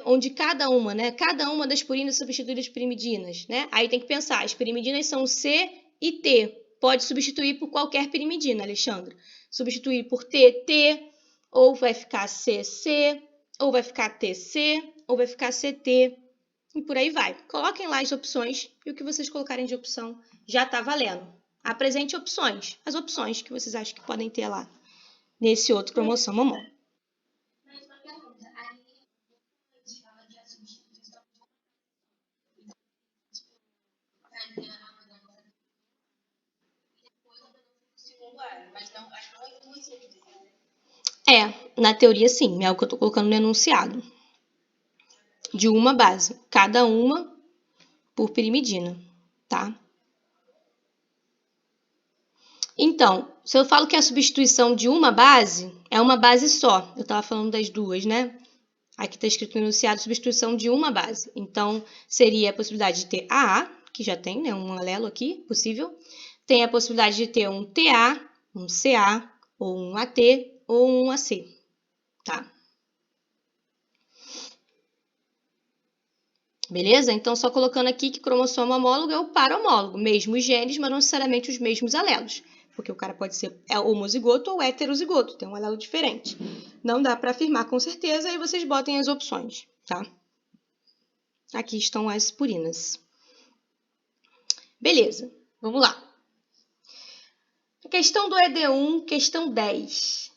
onde cada uma das purinas substituídas por pirimidinas, né? Aí tem que pensar, as pirimidinas são C e T. Pode substituir por qualquer pirimidina, Alexandra. Substituir por TT, ou vai ficar CC, ou vai ficar TC, ou vai ficar CT, e por aí vai. Coloquem lá as opções, e o que vocês colocarem de opção já está valendo. Apresente opções, as opções que vocês acham que podem ter lá, nesse outro cromossomo homólogo. Na teoria sim, é o que eu estou colocando no enunciado. De uma base, cada uma por pirimidina, tá? Então, se eu falo que a substituição de uma base, é uma base só. Eu estava falando das duas, né? Aqui está escrito no enunciado substituição de uma base. Então, seria a possibilidade de ter AA, que já tem, né? Um alelo aqui, possível. Tem a possibilidade de ter um TA, um CA, ou um AT, ou um AC, tá? Beleza? Então, só colocando aqui que cromossomo homólogo é o par homólogo, mesmos genes, mas não necessariamente os mesmos alelos. Porque o cara pode ser homozigoto ou heterozigoto, tem um alelo diferente. Não dá para afirmar com certeza, aí vocês botem as opções, tá? Aqui estão as purinas. Beleza, vamos lá. A questão do ED1, questão 10.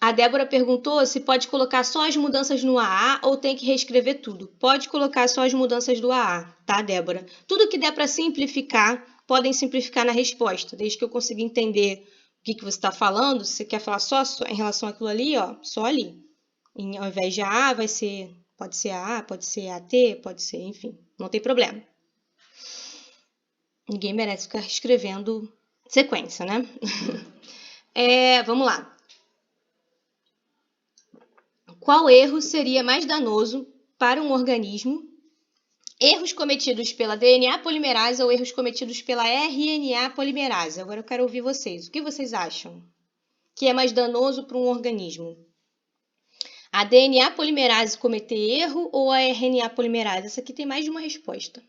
A Débora perguntou se pode colocar só as mudanças no AA ou tem que reescrever tudo. Pode colocar só as mudanças do AA, tá, Débora? Tudo que der para simplificar, podem simplificar na resposta, desde que eu consiga entender o que você está falando. Se você quer falar só em relação àquilo ali, ó, só ali. Ao invés de AA, pode ser AA, pode ser AT, pode ser, enfim, não tem problema. Ninguém merece ficar escrevendo sequência, né? Vamos lá. Qual erro seria mais danoso para um organismo? Erros cometidos pela DNA polimerase ou erros cometidos pela RNA polimerase? Agora eu quero ouvir vocês. O que vocês acham que é mais danoso para um organismo? A DNA polimerase cometer erro ou a RNA polimerase? Essa aqui tem mais de uma resposta.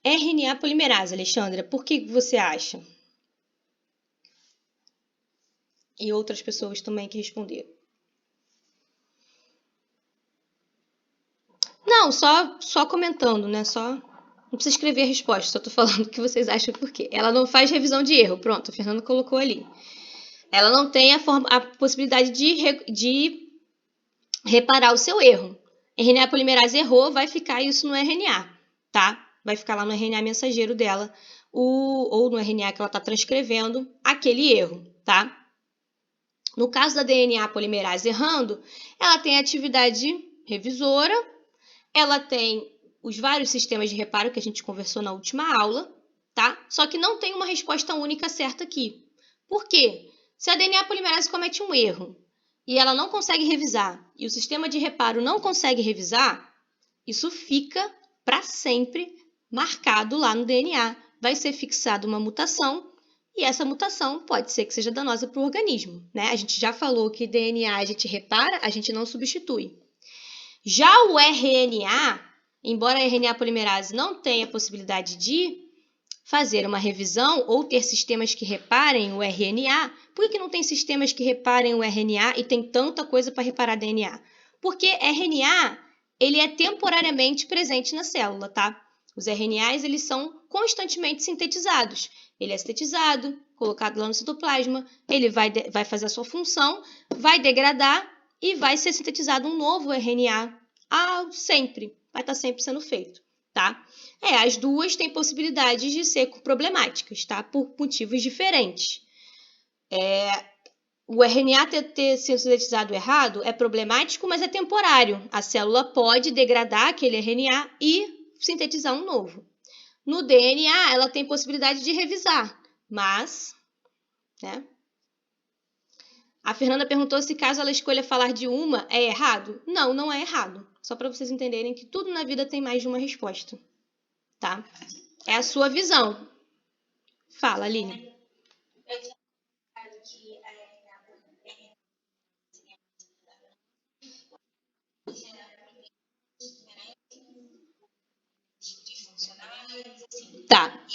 RNA polimerase, Alexandra, por que você acha? E outras pessoas também que responderam. Não, só comentando, né? Não precisa escrever a resposta, só tô falando o que vocês acham por quê. Ela não faz revisão de erro, pronto, a Fernanda colocou ali. Ela não tem a possibilidade de reparar o seu erro. RNA polimerase errou, vai ficar isso no RNA, tá? Vai ficar lá no RNA mensageiro dela, ou no RNA que ela está transcrevendo aquele erro, tá? No caso da DNA polimerase errando, ela tem atividade revisora, ela tem os vários sistemas de reparo que a gente conversou na última aula, tá? Só que não tem uma resposta única certa aqui. Por quê? Se a DNA polimerase comete um erro e ela não consegue revisar, e o sistema de reparo não consegue revisar, isso fica para sempre marcado lá no DNA. Vai ser fixada uma mutação, e essa mutação pode ser que seja danosa para o organismo, né? A gente já falou que DNA a gente repara, a gente não substitui. Já o RNA, embora a RNA polimerase não tenha a possibilidade de fazer uma revisão ou ter sistemas que reparem o RNA, por que não tem sistemas que reparem o RNA e tem tanta coisa para reparar DNA? Porque RNA, ele é temporariamente presente na célula, tá? Os RNAs, eles são constantemente sintetizados. Ele é sintetizado, colocado lá no citoplasma, ele vai fazer a sua função, vai degradar e vai ser sintetizado um novo RNA sempre. Vai estar sempre sendo feito, tá? As duas têm possibilidades de ser problemáticas, tá? Por motivos diferentes. O RNA ter sido sintetizado errado é problemático, mas é temporário. A célula pode degradar aquele RNA e sintetizar um novo. No DNA, ela tem possibilidade de revisar, mas, né? A Fernanda perguntou se caso ela escolha falar de uma, é errado? Não, não é errado. Só para vocês entenderem que tudo na vida tem mais de uma resposta, tá? É a sua visão. Fala, Aline. Tá.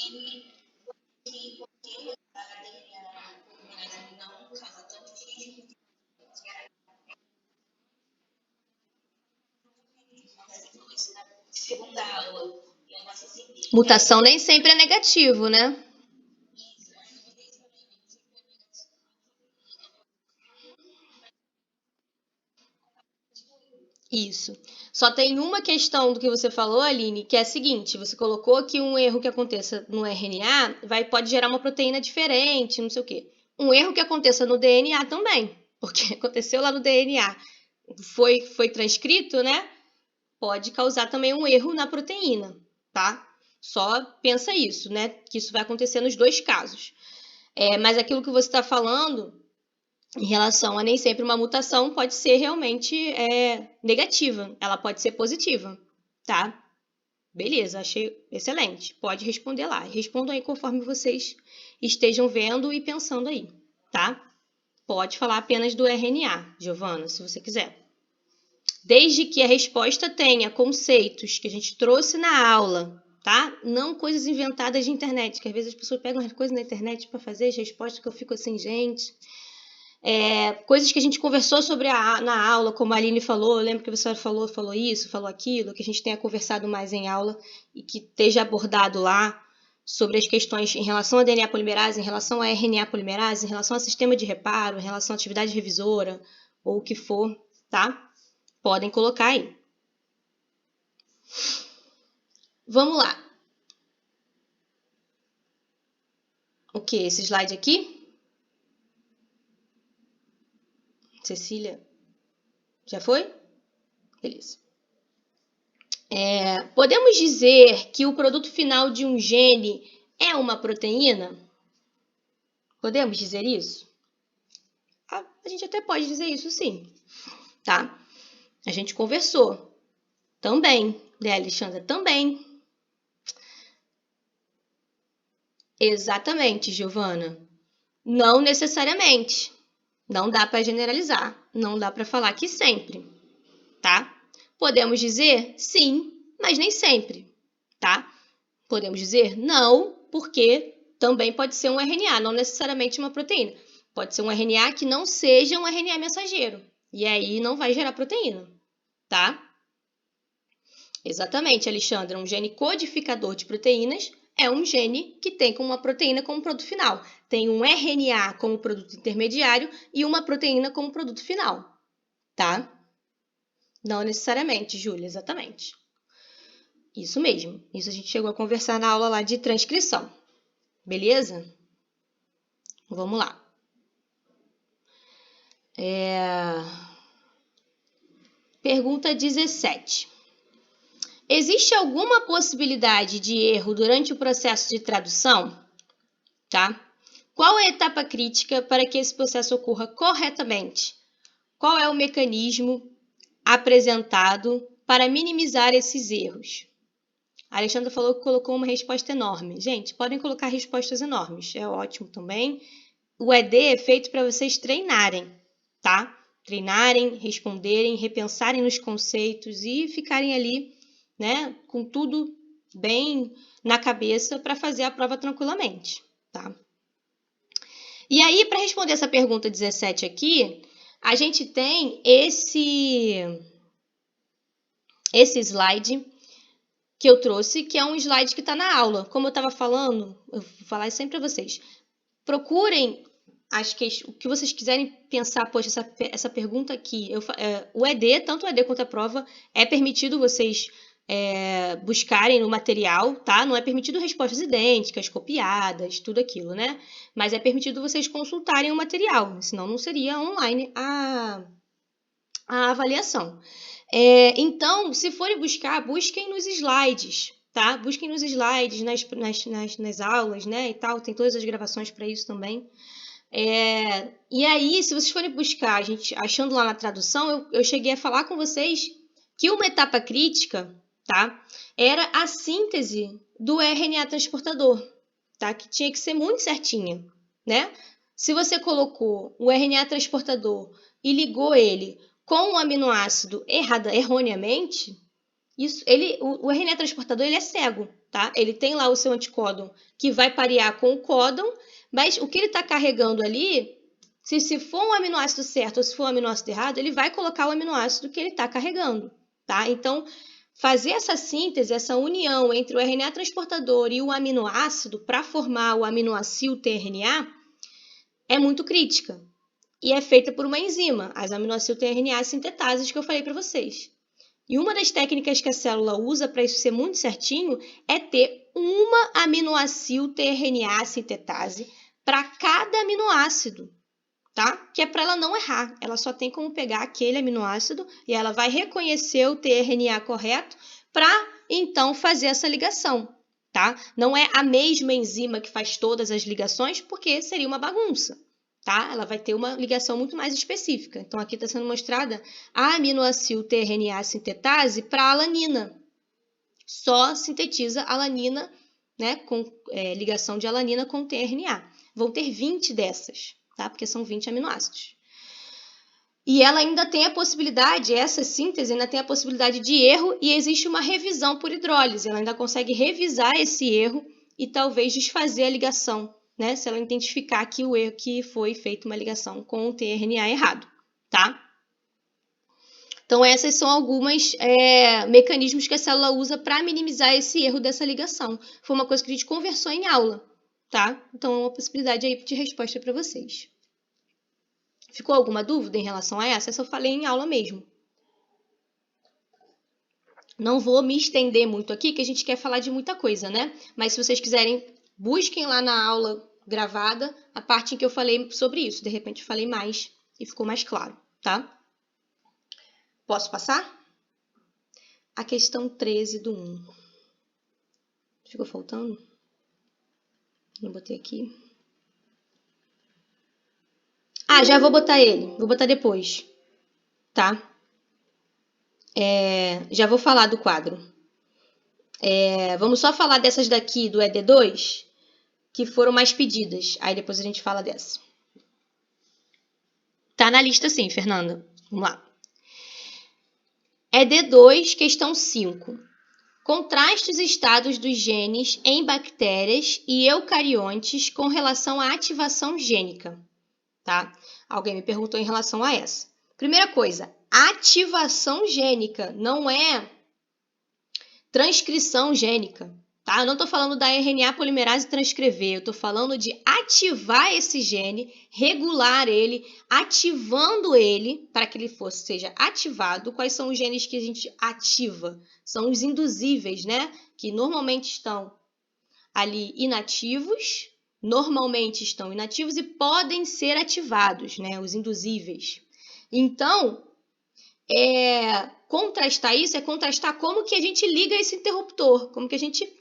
Mutação nem sempre é negativo, né? Isso. Só tem uma questão do que você falou, Aline, que é a seguinte: você colocou que um erro que aconteça no RNA pode gerar uma proteína diferente, não sei o quê. Um erro que aconteça no DNA também, porque aconteceu lá no DNA, foi transcrito, né? Pode causar também um erro na proteína, tá? Só pensa isso, né? Que isso vai acontecer nos dois casos. Mas aquilo que você está falando em relação a nem sempre uma mutação pode ser realmente negativa, ela pode ser positiva, tá? Beleza, achei excelente. Pode responder lá. Respondam aí conforme vocês estejam vendo e pensando aí, tá? Pode falar apenas do RNA, Giovana, se você quiser. Desde que a resposta tenha conceitos que a gente trouxe na aula, tá? Não coisas inventadas de internet, que às vezes as pessoas pegam as coisas na internet para fazer as respostas que eu fico assim, gente. Coisas que a gente conversou sobre na aula, como a Aline falou, eu lembro que você falou isso, falou aquilo, que a gente tenha conversado mais em aula e que esteja abordado lá sobre as questões em relação a DNA polimerase, em relação a RNA polimerase, em relação ao sistema de reparo, em relação à atividade revisora, ou o que for, tá? Podem colocar aí. Vamos lá. O que? Esse slide aqui? Cecília? Já foi? Beleza. Podemos dizer que o produto final de um gene é uma proteína? Podemos dizer isso? A gente até pode dizer isso sim, tá? A gente conversou. Também, né, Alexandra? Também. Exatamente, Giovana. Não necessariamente. Não dá para generalizar. Não dá para falar que sempre, tá? Podemos dizer sim, mas nem sempre, tá? Podemos dizer não, porque também pode ser um RNA, não necessariamente uma proteína. Pode ser um RNA que não seja um RNA mensageiro. E aí não vai gerar proteína, tá? Exatamente, Alexandra. Um gene codificador de proteínas é um gene que tem como uma proteína como produto final. Tem um RNA como produto intermediário e uma proteína como produto final, tá? Não necessariamente, Júlia, exatamente. Isso mesmo. Isso a gente chegou a conversar na aula lá de transcrição. Beleza? Vamos lá. Pergunta 17. Existe alguma possibilidade de erro durante o processo de tradução? Tá? Qual é a etapa crítica para que esse processo ocorra corretamente? Qual é o mecanismo apresentado para minimizar esses erros? A Alexandra falou que colocou uma resposta enorme. Gente, podem colocar respostas enormes, é ótimo também. O ED é feito para vocês treinarem, tá? Treinarem, responderem, repensarem nos conceitos e ficarem ali, né, com tudo bem na cabeça para fazer a prova tranquilamente, tá? E aí, para responder essa pergunta 17 aqui, a gente tem esse slide que eu trouxe, que é um slide que está na aula. Como eu estava falando, eu vou falar sempre para vocês. procurem o que vocês quiserem pensar. Poxa, essa pergunta aqui, o ED, tanto o ED quanto a prova, é permitido vocês buscarem no material, tá? Não é permitido respostas idênticas, copiadas, tudo aquilo, né? Mas é permitido vocês consultarem o material, senão não seria online a avaliação. Então, se forem buscar, busquem nos slides, tá? Busquem nos slides, nas aulas, né? E tal, tem todas as gravações para isso também. E aí, se vocês forem buscar, a gente achando lá na tradução, eu cheguei a falar com vocês que uma etapa crítica, tá? Era a síntese do RNA transportador, tá? Que tinha que ser muito certinha, né? Se você colocou o RNA transportador e ligou ele com o aminoácido erroneamente, o RNA transportador ele é cego, tá? Ele tem lá o seu anticódon que vai parear com o códon, mas o que ele está carregando ali, se for um aminoácido certo ou se for um aminoácido errado, ele vai colocar o aminoácido que ele está carregando, tá? Então, fazer essa síntese, essa união entre o RNA transportador e o aminoácido para formar o aminoacil tRNA é muito crítica. E é feita por uma enzima, as aminoacil tRNA sintetases que eu falei para vocês. E uma das técnicas que a célula usa para isso ser muito certinho é ter uma aminoacil tRNA sintetase para cada aminoácido, tá? Que é para ela não errar. Ela só tem como pegar aquele aminoácido e ela vai reconhecer o tRNA correto para então fazer essa ligação, tá? Não é a mesma enzima que faz todas as ligações, porque seria uma bagunça, tá? Ela vai ter uma ligação muito mais específica. Então, aqui está sendo mostrada a aminoacil tRNA sintetase para alanina. Só sintetiza alanina, né, com ligação de alanina com tRNA. Vão ter 20 dessas, tá? Porque são 20 aminoácidos. E ela ainda tem a possibilidade, essa síntese ainda tem a possibilidade de erro e existe uma revisão por hidrólise. Ela ainda consegue revisar esse erro e talvez desfazer a ligação, né? Se ela identificar que o erro que foi feita uma ligação com o tRNA errado, tá? Então, essas são alguns mecanismos que a célula usa para minimizar esse erro dessa ligação. Foi uma coisa que a gente conversou em aula, tá? Então, é uma possibilidade aí de resposta para vocês. Ficou alguma dúvida em relação a essa? Essa eu falei em aula mesmo. Não vou me estender muito aqui, que a gente quer falar de muita coisa, né? Mas se vocês quiserem, busquem lá na aula gravada a parte em que eu falei sobre isso. De repente eu falei mais e ficou mais claro, tá? Posso passar? A questão 13 do 1. Ficou faltando? Eu botei aqui. Ah, já vou botar ele. Vou botar depois, tá? Já vou falar do quadro. Vamos só falar dessas daqui do ED2, que foram mais pedidas. Aí depois a gente fala dessa. Tá na lista sim, Fernanda. Vamos lá. ED2, questão 5. Contraste os estados dos genes em bactérias e eucariontes com relação à ativação gênica. Tá? Alguém me perguntou em relação a essa. Primeira coisa, ativação gênica não é transcrição gênica. Tá? Eu não estou falando da RNA polimerase transcrever, eu estou falando de ativar esse gene, regular ele, ativando ele para que ele seja ativado. Quais são os genes que a gente ativa? São os induzíveis, né? Que normalmente estão ali inativos, e podem ser ativados, né? Os induzíveis. Então, contrastar isso é contrastar como que a gente liga esse interruptor, como que a gente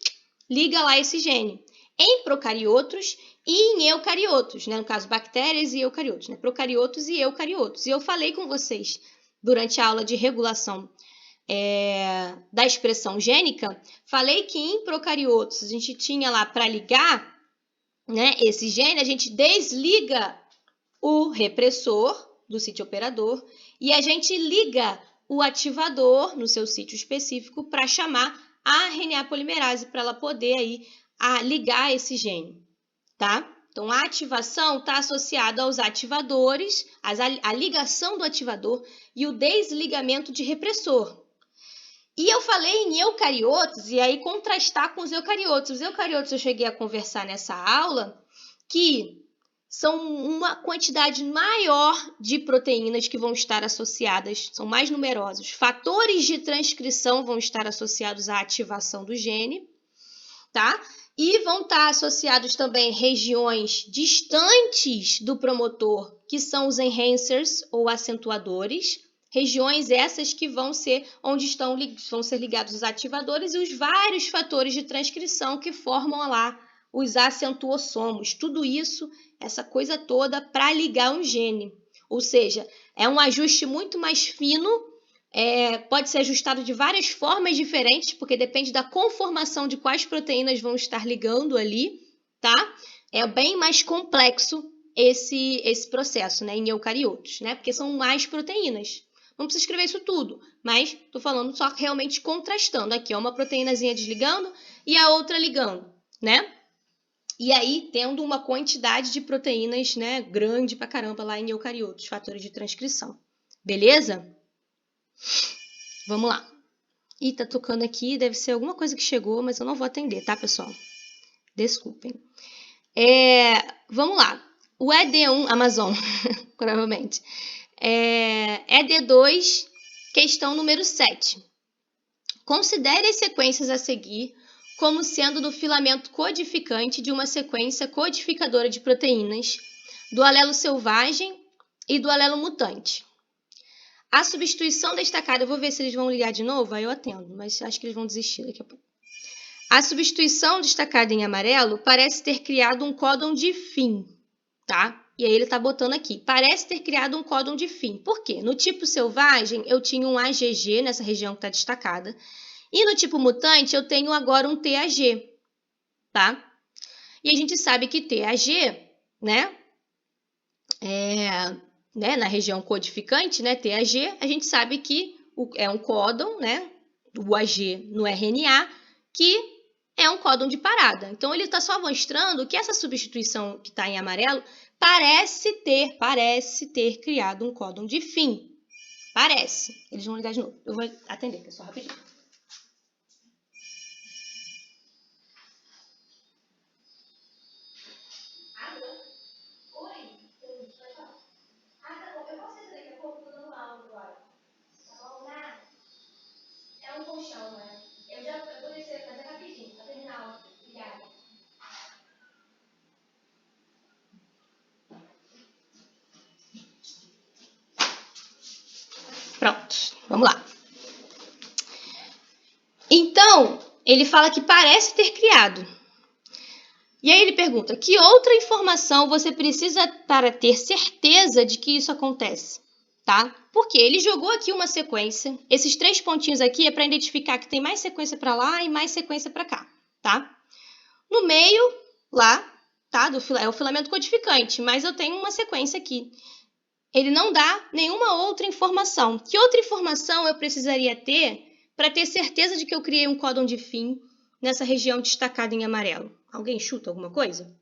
liga lá esse gene. Em procariotos e em eucariotos, né? No caso, bactérias e eucariotos, né? Procariotos e eucariotos. E eu falei com vocês durante a aula de regulação da expressão gênica, falei que em procariotos a gente tinha lá para ligar, né, esse gene, a gente desliga o repressor do sítio operador e a gente liga o ativador no seu sítio específico para chamar a RNA polimerase para ela poder aí ligar esse gene, tá? Então, a ativação está associada aos ativadores, a ligação do ativador e o desligamento de repressor. E eu falei em eucariotos, e aí contrastar com os eucariotos. Os eucariotos eu cheguei a conversar nessa aula que são uma quantidade maior de proteínas que vão estar associadas, são mais numerosos. Fatores de transcrição vão estar associados à ativação do gene, tá? E vão estar associados também regiões distantes do promotor, que são os enhancers ou acentuadores. Regiões essas que vão ser onde vão ser ligados os ativadores e os vários fatores de transcrição que formam lá os acentuossomos. Tudo isso, essa coisa toda para ligar um gene. Ou seja, é um ajuste muito mais fino, pode ser ajustado de várias formas diferentes, porque depende da conformação de quais proteínas vão estar ligando ali, tá? É bem mais complexo esse processo, né, em eucariotos, né? Porque são mais proteínas. Não precisa escrever isso tudo, mas estou falando só realmente contrastando. Aqui, ó, uma proteínazinha desligando e a outra ligando, né? E aí, tendo uma quantidade de proteínas, né, grande pra caramba lá em eucariotos, fatores de transcrição. Beleza? Vamos lá. Ih, tá tocando aqui, deve ser alguma coisa que chegou, mas eu não vou atender, tá, pessoal? Desculpem. Vamos lá. O ED1, Amazon, provavelmente. ED2, questão número 7. Considere as sequências a seguir como sendo do filamento codificante de uma sequência codificadora de proteínas, do alelo selvagem e do alelo mutante. A substituição destacada, eu vou ver se eles vão ligar de novo, aí eu atendo, mas acho que eles vão desistir daqui a pouco. A substituição destacada em amarelo parece ter criado um códon de fim, tá? E aí ele tá botando aqui, parece ter criado um códon de fim. Por quê? No tipo selvagem, eu tinha um AGG nessa região que está destacada, e no tipo mutante, eu tenho agora um TAG, tá? E a gente sabe que TAG, né, na região codificante, né, TAG, a gente sabe que é um códon, né, o AG no RNA, que é um códon de parada. Então, ele está só mostrando que essa substituição que está em amarelo parece ter criado um códon de fim. Parece. Eles vão ligar de novo. Eu vou atender, pessoal, rapidinho. Colchão, né? Eu vou descer, mas é rapidinho, tá terminando a aula. Obrigada. Pronto, vamos lá. Então, ele fala que parece ter criado. E aí ele pergunta, que outra informação você precisa para ter certeza de que isso acontece? Tá? Porque ele jogou aqui uma sequência. Esses 3 pontinhos aqui é para identificar que tem mais sequência para lá e mais sequência para cá, tá? No meio, lá, tá? É o filamento codificante, mas eu tenho uma sequência aqui. Ele não dá nenhuma outra informação. Que outra informação eu precisaria ter para ter certeza de que eu criei um códon de fim nessa região destacada em amarelo? Alguém chuta alguma coisa?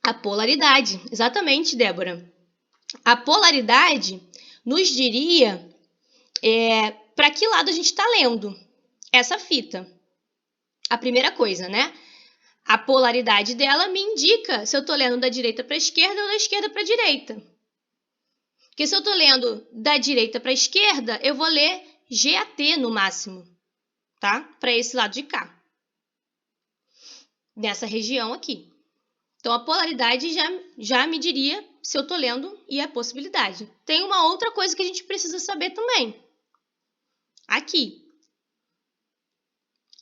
A polaridade. Exatamente, Débora. A polaridade nos diria para que lado a gente está lendo essa fita. A primeira coisa, né? A polaridade dela me indica se eu estou lendo da direita para a esquerda ou da esquerda para a direita. Porque se eu estou lendo da direita para a esquerda, eu vou ler GAT no máximo, tá? Para esse lado de cá. Nessa região aqui. Então, a polaridade já me diria se eu estou lendo e a possibilidade. Tem uma outra coisa que a gente precisa saber também. Aqui.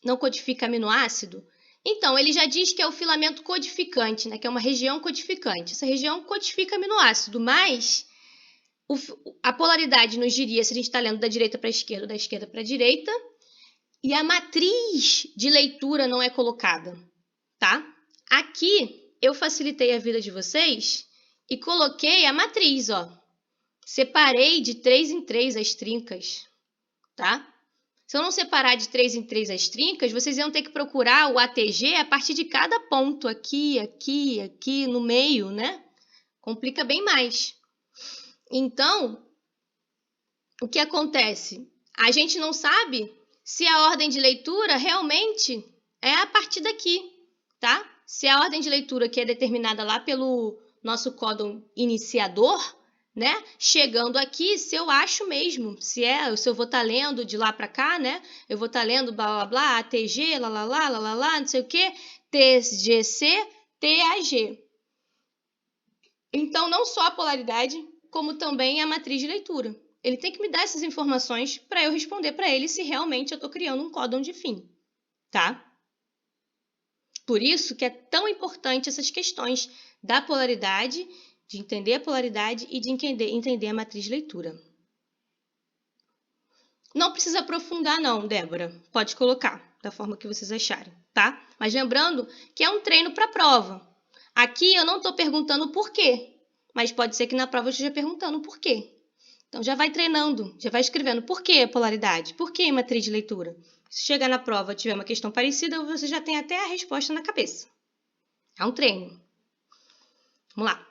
Não codifica aminoácido? Então, ele já diz que é o filamento codificante, né? Que é uma região codificante. Essa região codifica aminoácido, mas a polaridade nos diria se a gente está lendo da direita para a esquerda ou da esquerda para a direita. E a matriz de leitura não é colocada, tá? Aqui, eu facilitei a vida de vocês e coloquei a matriz, ó. Separei de 3 em 3 as trincas, tá? Se eu não separar de 3 em 3 as trincas, vocês iam ter que procurar o ATG a partir de cada ponto, aqui, aqui, aqui, no meio, né? Complica bem mais. Então, o que acontece? A gente não sabe se a ordem de leitura realmente é a partir daqui, tá? Se a ordem de leitura que é determinada lá pelo nosso códon iniciador, né? Chegando aqui, se eu acho mesmo, se eu vou estar lendo de lá para cá, né? Eu vou estar lendo blá blá blá, ATG, lá lá lá, lá lá lá, não sei o que, TGC, TAG. Então, não só a polaridade, como também a matriz de leitura. Ele tem que me dar essas informações para eu responder para ele se realmente eu estou criando um códon de fim, tá? Por isso que é tão importante essas questões da polaridade, de entender a polaridade e de entender a matriz de leitura. Não precisa aprofundar não, Débora. Pode colocar da forma que vocês acharem, tá? Mas lembrando que é um treino para a prova. Aqui eu não estou perguntando por quê, mas pode ser que na prova eu esteja perguntando por quê. Então já vai treinando, já vai escrevendo por que polaridade, por que matriz de leitura. Se chegar na prova e tiver uma questão parecida, você já tem até a resposta na cabeça. É um treino. Vamos lá.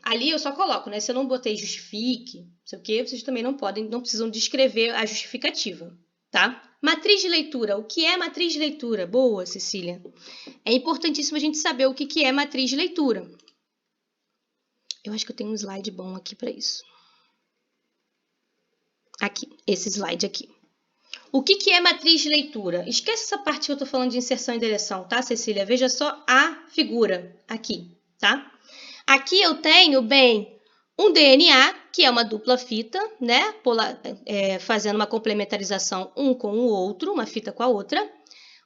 Ali eu só coloco, né? Se eu não botei justifique, não sei o que, vocês também não precisam descrever a justificativa, tá? Matriz de leitura. O que é matriz de leitura? Boa, Cecília. É importantíssimo a gente saber o que é matriz de leitura. Eu acho que eu tenho um slide bom aqui para isso. Aqui, esse slide aqui. O que é matriz de leitura? Esquece essa parte que eu estou falando de inserção e deleção, tá, Cecília? Veja só a figura aqui, tá? Aqui eu tenho, bem, um DNA, que é uma dupla fita, né? Fazendo uma complementarização um com o outro, uma fita com a outra.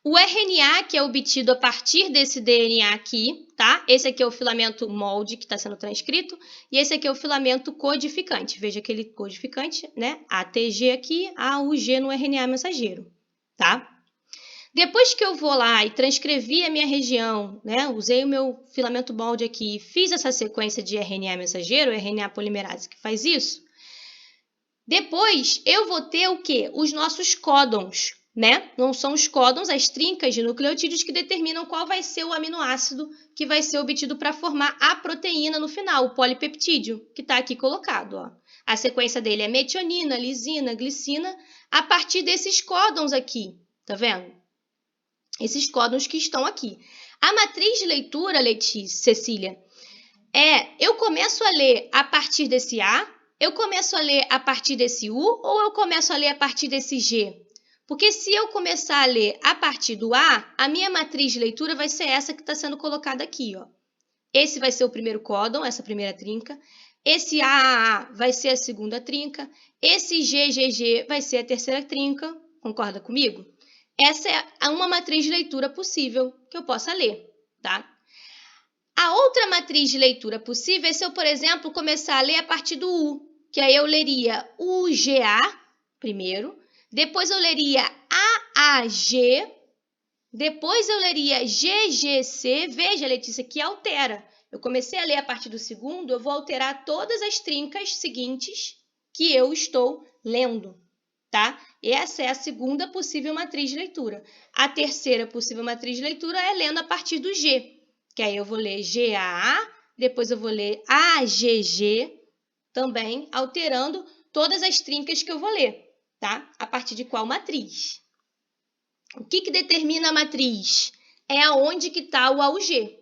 O RNA, que é obtido a partir desse DNA aqui, tá? Esse aqui é o filamento molde que está sendo transcrito, e esse aqui é o filamento codificante. Veja aquele codificante, né? ATG aqui, AUG no RNA mensageiro, tá? Depois que eu vou lá e transcrevi a minha região, né? Usei o meu filamento molde aqui e fiz essa sequência de RNA mensageiro, RNA polimerase que faz isso, depois eu vou ter o quê? Os nossos códons, né? Não são os códons, as trincas de nucleotídeos que determinam qual vai ser o aminoácido que vai ser obtido para formar a proteína no final, o polipeptídeo, que está aqui colocado, ó. A sequência dele é metionina, lisina, glicina, a partir desses códons aqui, tá vendo? Esses códons que estão aqui. A matriz de leitura, Cecília, eu começo a ler a partir desse A, eu começo a ler a partir desse U ou eu começo a ler a partir desse G? Porque se eu começar a ler a partir do A, a minha matriz de leitura vai ser essa que está sendo colocada aqui, ó. Esse vai ser o primeiro códon, essa primeira trinca. Esse AAA vai ser a segunda trinca. Esse GGG vai ser a terceira trinca. Concorda comigo? Essa é uma matriz de leitura possível que eu possa ler, tá? A outra matriz de leitura possível é se eu, por exemplo, começar a ler a partir do U, que aí eu leria UGA primeiro, depois eu leria AAG, depois eu leria GGC. Veja, Letícia, que altera. Eu comecei a ler a partir do segundo, eu vou alterar todas as trincas seguintes que eu estou lendo, tá? Essa é a segunda possível matriz de leitura. A terceira possível matriz de leitura é lendo a partir do G, que aí eu vou ler GAA, depois eu vou ler AGG, também alterando todas as trincas que eu vou ler, tá? A partir de qual matriz? O que determina a matriz? É aonde que está o AUG.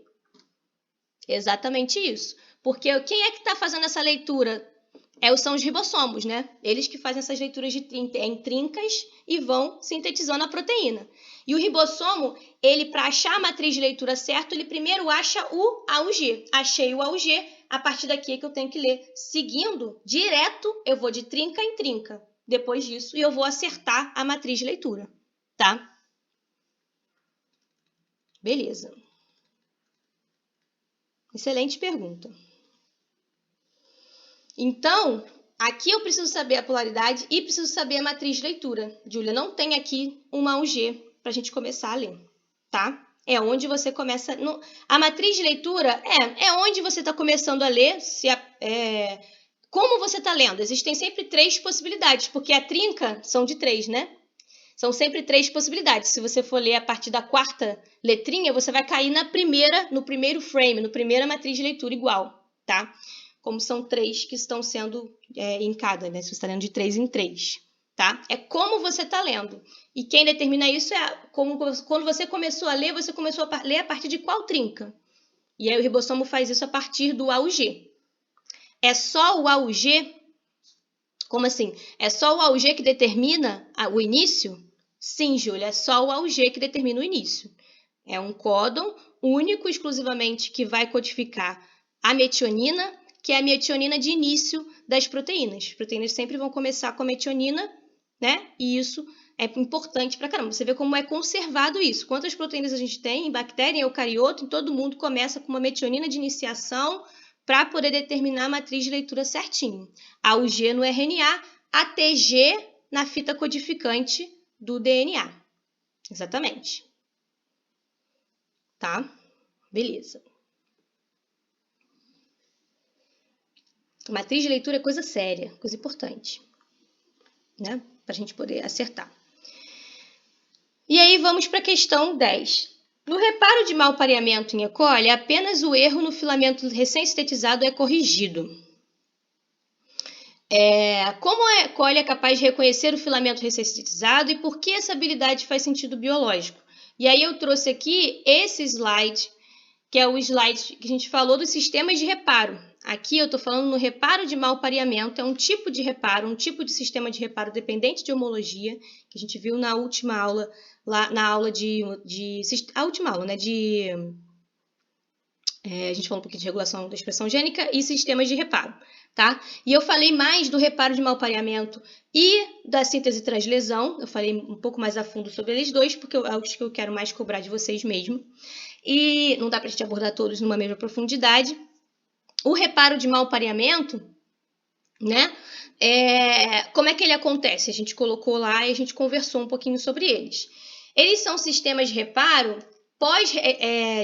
Exatamente isso. Porque quem é que está fazendo essa leitura? São os ribossomos, né? Eles que fazem essas leituras em trincas e vão sintetizando a proteína. E o ribossomo, ele, para achar a matriz de leitura certa, ele primeiro acha o AUG. Achei o AUG, a partir daqui é que eu tenho que ler. Seguindo, direto, eu vou de trinca em trinca. Depois disso, eu vou acertar a matriz de leitura, tá? Beleza. Excelente pergunta. Então, aqui eu preciso saber a polaridade e preciso saber a matriz de leitura. Júlia, não tem aqui uma AUG para a gente começar a ler, tá? É onde você começa... A matriz de leitura é onde você está começando a ler, como você está lendo. Existem sempre 3 possibilidades, porque a trinca são de 3, né? São sempre 3 possibilidades. Se você for ler a partir da 4ª letrinha, você vai cair no primeiro frame, na primeira matriz de leitura igual, tá? Como são 3 que estão sendo em cada, né? Se você está lendo de 3 em 3. tá? É como você está lendo. E quem determina isso é quando você começou a ler, você começou a ler a partir de qual trinca? E aí o ribossomo faz isso a partir do A ao G. É só o A ao G? Como assim? É só o A ao G que determina o início? Sim, Júlia, é só o A ao G que determina o início. É um códon único, exclusivamente, que vai codificar a metionina, que é a metionina de início das proteínas. As proteínas sempre vão começar com a metionina, né? E isso é importante pra caramba. Você vê como é conservado isso. Quantas proteínas a gente tem em bactéria, em eucarioto, em todo mundo começa com uma metionina de iniciação para poder determinar a matriz de leitura certinho. A ao G no RNA, a TG na fita codificante do DNA. Exatamente. Tá? Beleza. Matriz de leitura é coisa séria, coisa importante, né? Para a gente poder acertar. E aí vamos para a questão 10. No reparo de mau pareamento em E. coli, apenas o erro no filamento recém-sintetizado é corrigido. Como a E. coli é capaz de reconhecer o filamento recém-sintetizado e por que essa habilidade faz sentido biológico? E aí eu trouxe aqui esse slide, que é o slide que a gente falou dos sistemas de reparo. Aqui eu estou falando no reparo de mau pareamento, é um tipo de reparo, um tipo de sistema de reparo dependente de homologia, que a gente viu na última aula, lá na aula a última aula, né, a gente falou um pouquinho de regulação da expressão gênica e sistemas de reparo, tá? E eu falei mais do reparo de mau pareamento e da síntese translesão, eu falei um pouco mais a fundo sobre eles dois, porque é os que eu quero mais cobrar de vocês mesmo. E não dá pra gente abordar todos numa mesma profundidade. O reparo de mau pareamento, né? Como é que ele acontece? A gente colocou lá e a gente conversou um pouquinho sobre eles. Eles são sistemas de reparo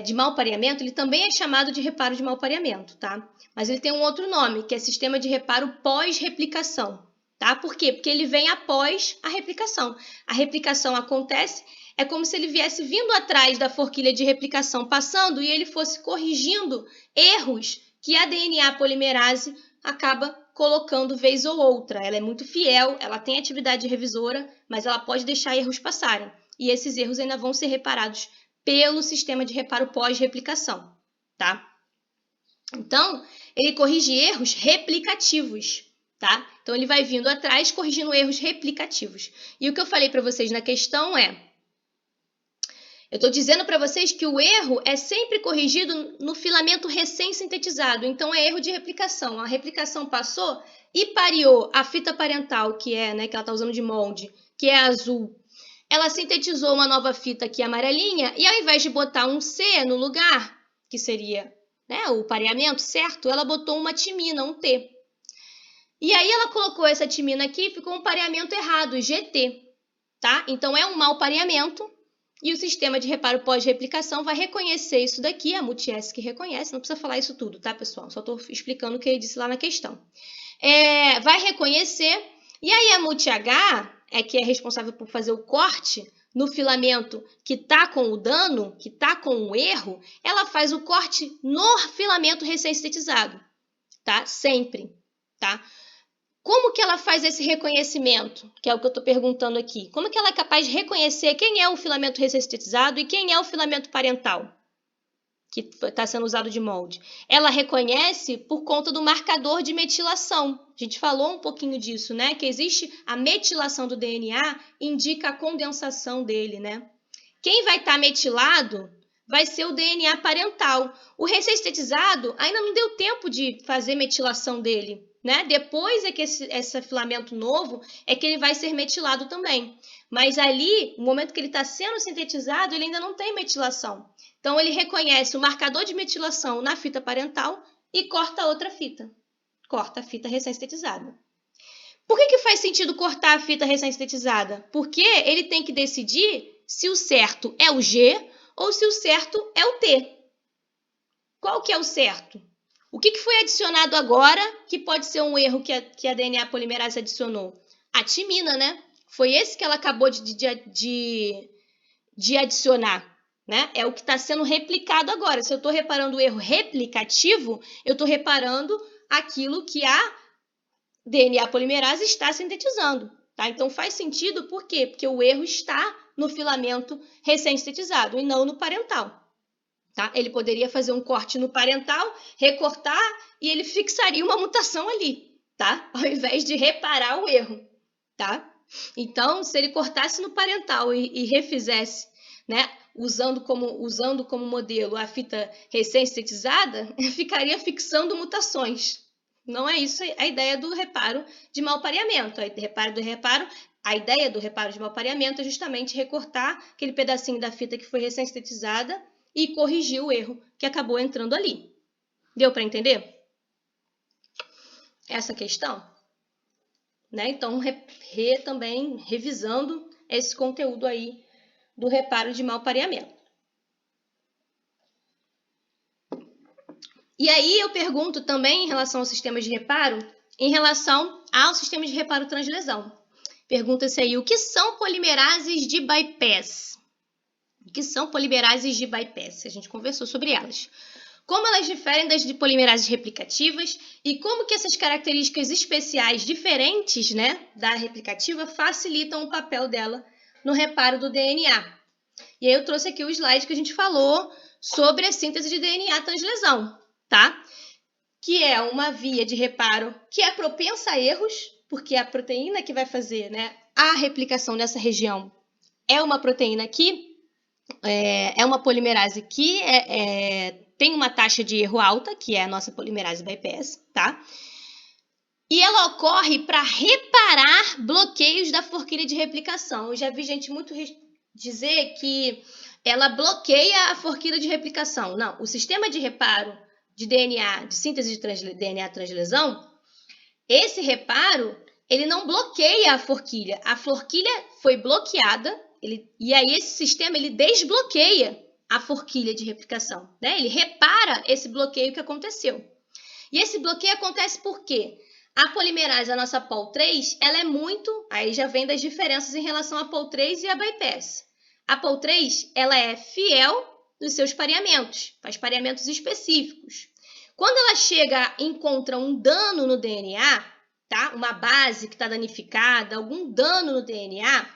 de mau pareamento, ele também é chamado de reparo de mau pareamento, tá? Mas ele tem um outro nome, que é sistema de reparo pós-replicação, tá? Por quê? Porque ele vem após a replicação. A replicação acontece, é como se ele viesse vindo atrás da forquilha de replicação, passando e ele fosse corrigindo erros que a DNA polimerase acaba colocando vez ou outra. Ela é muito fiel, ela tem atividade revisora, mas ela pode deixar erros passarem. E esses erros ainda vão ser reparados pelo sistema de reparo pós-replicação, tá? Então, ele corrige erros replicativos, tá? Então, ele vai vindo atrás corrigindo erros replicativos. E o que eu falei para vocês na questão eu estou dizendo para vocês que o erro é sempre corrigido no filamento recém-sintetizado, então é erro de replicação. A replicação passou e pareou a fita parental, que ela está usando de molde, que é azul. Ela sintetizou uma nova fita aqui amarelinha e ao invés de botar um C no lugar, que seria o pareamento certo, ela botou uma timina, um T. E aí ela colocou essa timina aqui e ficou um pareamento errado, GT, tá? Então é um mau pareamento. E o sistema de reparo pós-replicação vai reconhecer isso daqui, a MUTS que reconhece, não precisa falar isso tudo, tá, pessoal? Só estou explicando o que ele disse lá na questão. Vai reconhecer, e aí a MUT-H, que é responsável por fazer o corte no filamento que está com o dano, que está com o erro, ela faz o corte no filamento recém-sintetizado, tá? Sempre, tá? Como que ela faz esse reconhecimento? Que é o que eu estou perguntando aqui. Como que ela é capaz de reconhecer quem é o filamento recém-sintetizado e quem é o filamento parental que está sendo usado de molde? Ela reconhece por conta do marcador de metilação. A gente falou um pouquinho disso, né? Que existe a metilação do DNA, indica a condensação dele, né? Quem vai estar metilado vai ser o DNA parental. O recém-sintetizado ainda não deu tempo de fazer metilação dele, né? Depois é que esse filamento novo é que ele vai ser metilado também. Mas ali, no momento que ele está sendo sintetizado, ele ainda não tem metilação. Então, ele reconhece o marcador de metilação na fita parental e corta outra fita. Corta a fita recém-sintetizada. Por que faz sentido cortar a fita recém-sintetizada? Porque ele tem que decidir se o certo é o G ou se o certo é o T. Qual que é o certo? O que foi adicionado agora que pode ser um erro que a DNA polimerase adicionou? A timina, né? Foi esse que ela acabou de adicionar, né? É o que está sendo replicado agora. Se eu estou reparando o erro replicativo, eu estou reparando aquilo que a DNA polimerase está sintetizando, tá? Então faz sentido, por quê? Porque o erro está no filamento recém-sintetizado e não no parental. Tá? Ele poderia fazer um corte no parental, recortar e ele fixaria uma mutação ali, tá? Ao invés de reparar o erro, tá? Então, se ele cortasse no parental e refizesse, né, usando como modelo a fita recém-sintetizada, ficaria fixando mutações. Não é isso a ideia do reparo de mau pareamento. A ideia do reparo de mau pareamento é justamente recortar aquele pedacinho da fita que foi recém-sintetizada e corrigir o erro que acabou entrando ali. Deu para entender essa questão? Né? Então, também revisando esse conteúdo aí do reparo de mau pareamento. E aí eu pergunto também em relação ao sistema de reparo, em relação ao sistema de reparo translesão. Pergunta-se aí, o que são polimerases de bypass? O que são polimerases de bypass? A gente conversou sobre elas. Como elas diferem das de polimerases replicativas e como que essas características especiais diferentes, né, da replicativa facilitam o papel dela no reparo do DNA. E aí eu trouxe aqui o slide que a gente falou sobre a síntese de DNA translesão, tá? Que é uma via de reparo que é propensa a erros, porque a proteína que vai fazer, né, a replicação nessa região é uma proteína que é uma polimerase que tem uma taxa de erro alta, que é a nossa polimerase bypass, tá? E ela ocorre para reparar bloqueios da forquilha de replicação. Eu já vi gente muito dizer que ela bloqueia a forquilha de replicação. Não, o sistema de reparo de DNA, de síntese de DNA translesão, esse reparo, ele não bloqueia a forquilha. A forquilha foi bloqueada, e aí esse sistema ele desbloqueia a forquilha de replicação, né? Ele repara esse bloqueio que aconteceu. E esse bloqueio acontece por quê? A polimerase, a nossa Pol3, ela é muito... Aí já vem das diferenças em relação à Pol3 e a bypass. A Pol3, ela é fiel nos seus pareamentos, faz pareamentos específicos. Quando ela chega e encontra um dano no DNA, tá? Uma base que está danificada, algum dano no DNA,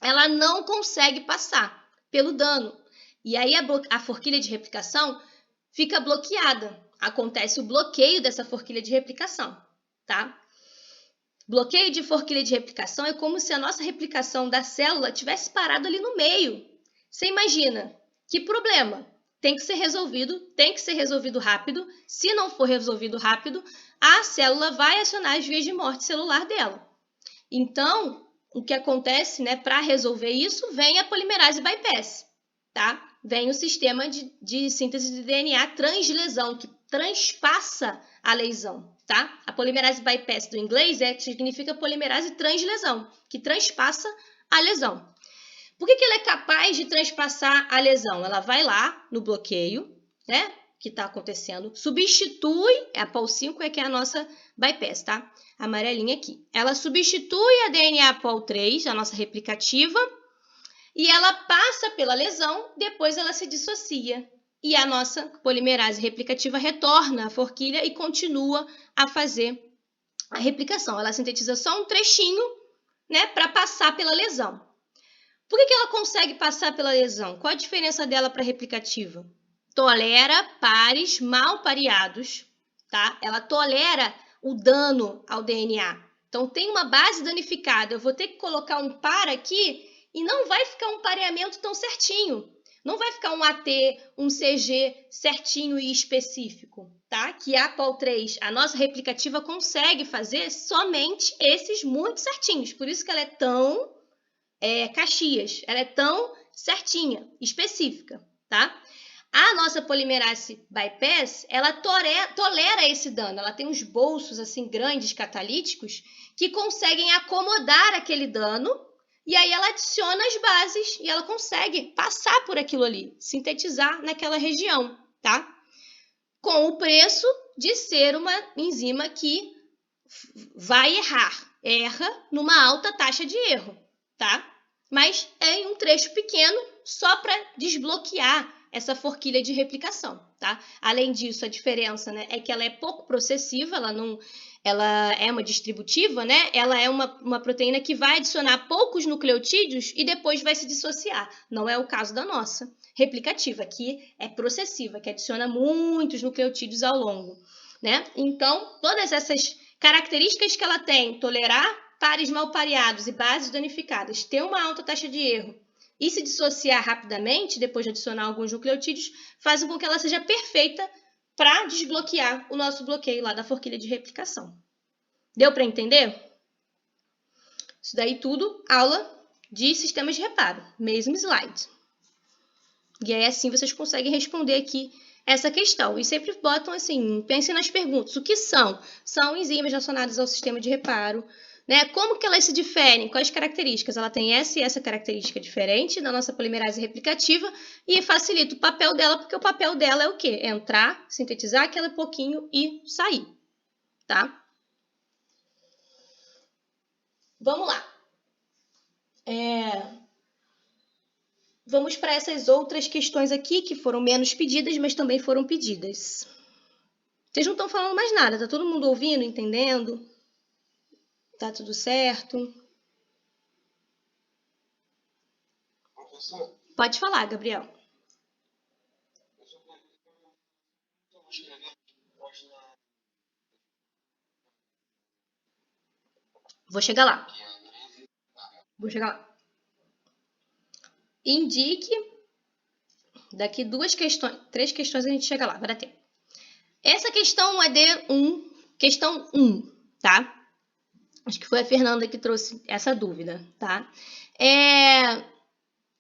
ela não consegue passar pelo dano. E aí a forquilha de replicação fica bloqueada. Acontece o bloqueio dessa forquilha de replicação, tá? Bloqueio de forquilha de replicação é como se a nossa replicação da célula tivesse parado ali no meio. Você imagina, que problema? Tem que ser resolvido rápido. Se não for resolvido rápido, a célula vai acionar as vias de morte celular dela. Então, o que acontece, né, para resolver isso, vem a polimerase bypass, tá? Vem o sistema de síntese de DNA translesão, que transpassa a lesão, tá? A polimerase bypass do inglês significa polimerase translesão, que transpassa a lesão. Por que ela é capaz de transpassar a lesão? Ela vai lá no bloqueio, né, que está acontecendo, substitui, a Pol5 que é a nossa bypass, tá? Amarelinha aqui. Ela substitui a DNA Pol3, a nossa replicativa, e ela passa pela lesão, depois ela se dissocia. E a nossa polimerase replicativa retorna à forquilha e continua a fazer a replicação. Ela sintetiza só um trechinho, né, para passar pela lesão. Por que ela consegue passar pela lesão? Qual a diferença dela para a replicativa? Tolera pares mal pareados, tá? Ela tolera o dano ao DNA. Então, tem uma base danificada, eu vou ter que colocar um par aqui e não vai ficar um pareamento tão certinho. Não vai ficar um AT, um CG certinho e específico, tá? Que a Pol3, a nossa replicativa, consegue fazer somente esses muito certinhos. Por isso que ela é tão Caxias, ela é tão certinha, específica, tá? A nossa polimerase bypass, ela tolera esse dano, ela tem uns bolsos assim grandes catalíticos que conseguem acomodar aquele dano e aí ela adiciona as bases e ela consegue passar por aquilo ali, sintetizar naquela região, tá? Com o preço de ser uma enzima que vai erra numa alta taxa de erro, tá? Mas é em um trecho pequeno só para desbloquear essa forquilha de replicação, tá? Além disso, a diferença, né, é que ela é pouco processiva, ela ela é uma distributiva, né? Ela é uma proteína que vai adicionar poucos nucleotídeos e depois vai se dissociar. Não é o caso da nossa replicativa, que é processiva, que adiciona muitos nucleotídeos ao longo, né? Então, todas essas características que ela tem, tolerar pares mal pareados e bases danificadas, ter uma alta taxa de erro e se dissociar rapidamente, depois de adicionar alguns nucleotídeos, fazem com que ela seja perfeita para desbloquear o nosso bloqueio lá da forquilha de replicação. Deu para entender? Isso daí tudo, aula de sistemas de reparo, mesmo slide. E aí assim vocês conseguem responder aqui essa questão. E sempre botam assim, pensem nas perguntas. O que são? São enzimas relacionadas ao sistema de reparo, né? Como que elas se diferem? Quais características? Ela tem essa e essa característica diferente da nossa polimerase replicativa e facilita o papel dela, porque o papel dela é o quê? É entrar, sintetizar aquele pouquinho e sair, tá? Vamos lá. Vamos para essas outras questões aqui que foram menos pedidas, mas também foram pedidas. Vocês não estão falando mais nada, tá todo mundo ouvindo, entendendo? Tá tudo certo? Professor, Pode falar, Gabriel. Vou chegar lá. Indique. Daqui três questões a gente chega lá, vai dar tempo. Essa questão é de questão 1, tá? Acho que foi a Fernanda que trouxe essa dúvida, tá?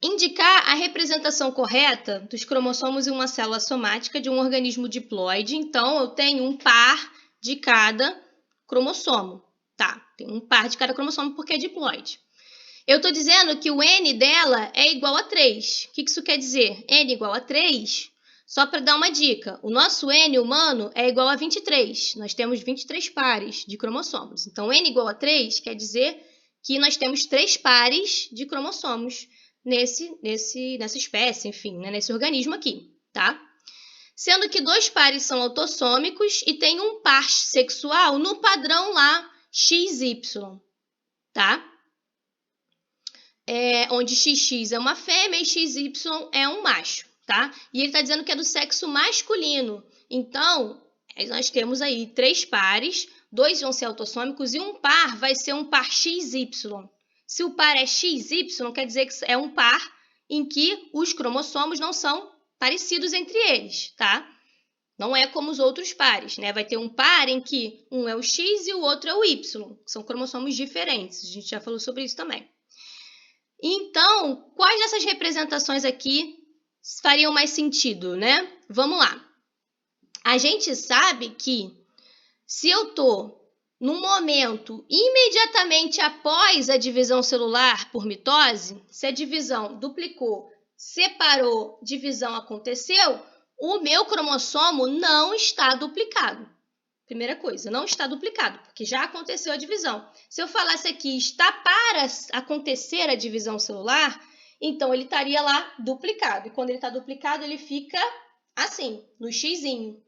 Indicar a representação correta dos cromossomos em uma célula somática de um organismo diploide. Então, eu tenho um par de cada cromossomo, tá? Tem um par de cada cromossomo porque é diploide. Eu estou dizendo que o N dela é igual a 3. O que isso quer dizer? N igual a 3, só para dar uma dica, o nosso N humano é igual a 23. Nós temos 23 pares de cromossomos. Então, N igual a 3 quer dizer que nós temos 3 pares de cromossomos nessa espécie, enfim, né, nesse organismo aqui, tá? Sendo que 2 pares são autossômicos e tem um par sexual no padrão lá XY, tá? Onde XX é uma fêmea e XY é um macho, tá? E ele está dizendo que é do sexo masculino. Então, nós temos aí 3 pares, 2 vão ser autossômicos e um par vai ser um par XY. Se o par é XY, quer dizer que é um par em que os cromossomos não são parecidos entre eles, tá? Não é como os outros pares, né? Vai ter um par em que um é o X e o outro é o Y. São cromossomos diferentes. A gente já falou sobre isso também. Então, quais dessas representações aqui fariam mais sentido, né? Vamos lá. A gente sabe que se eu estou num momento imediatamente após a divisão celular por mitose, se a divisão duplicou, separou, divisão aconteceu, o meu cromossomo não está duplicado. Primeira coisa, não está duplicado, porque já aconteceu a divisão. Se eu falasse aqui, está para acontecer a divisão celular, então ele estaria lá duplicado. E quando ele está duplicado, ele fica assim, no xizinho.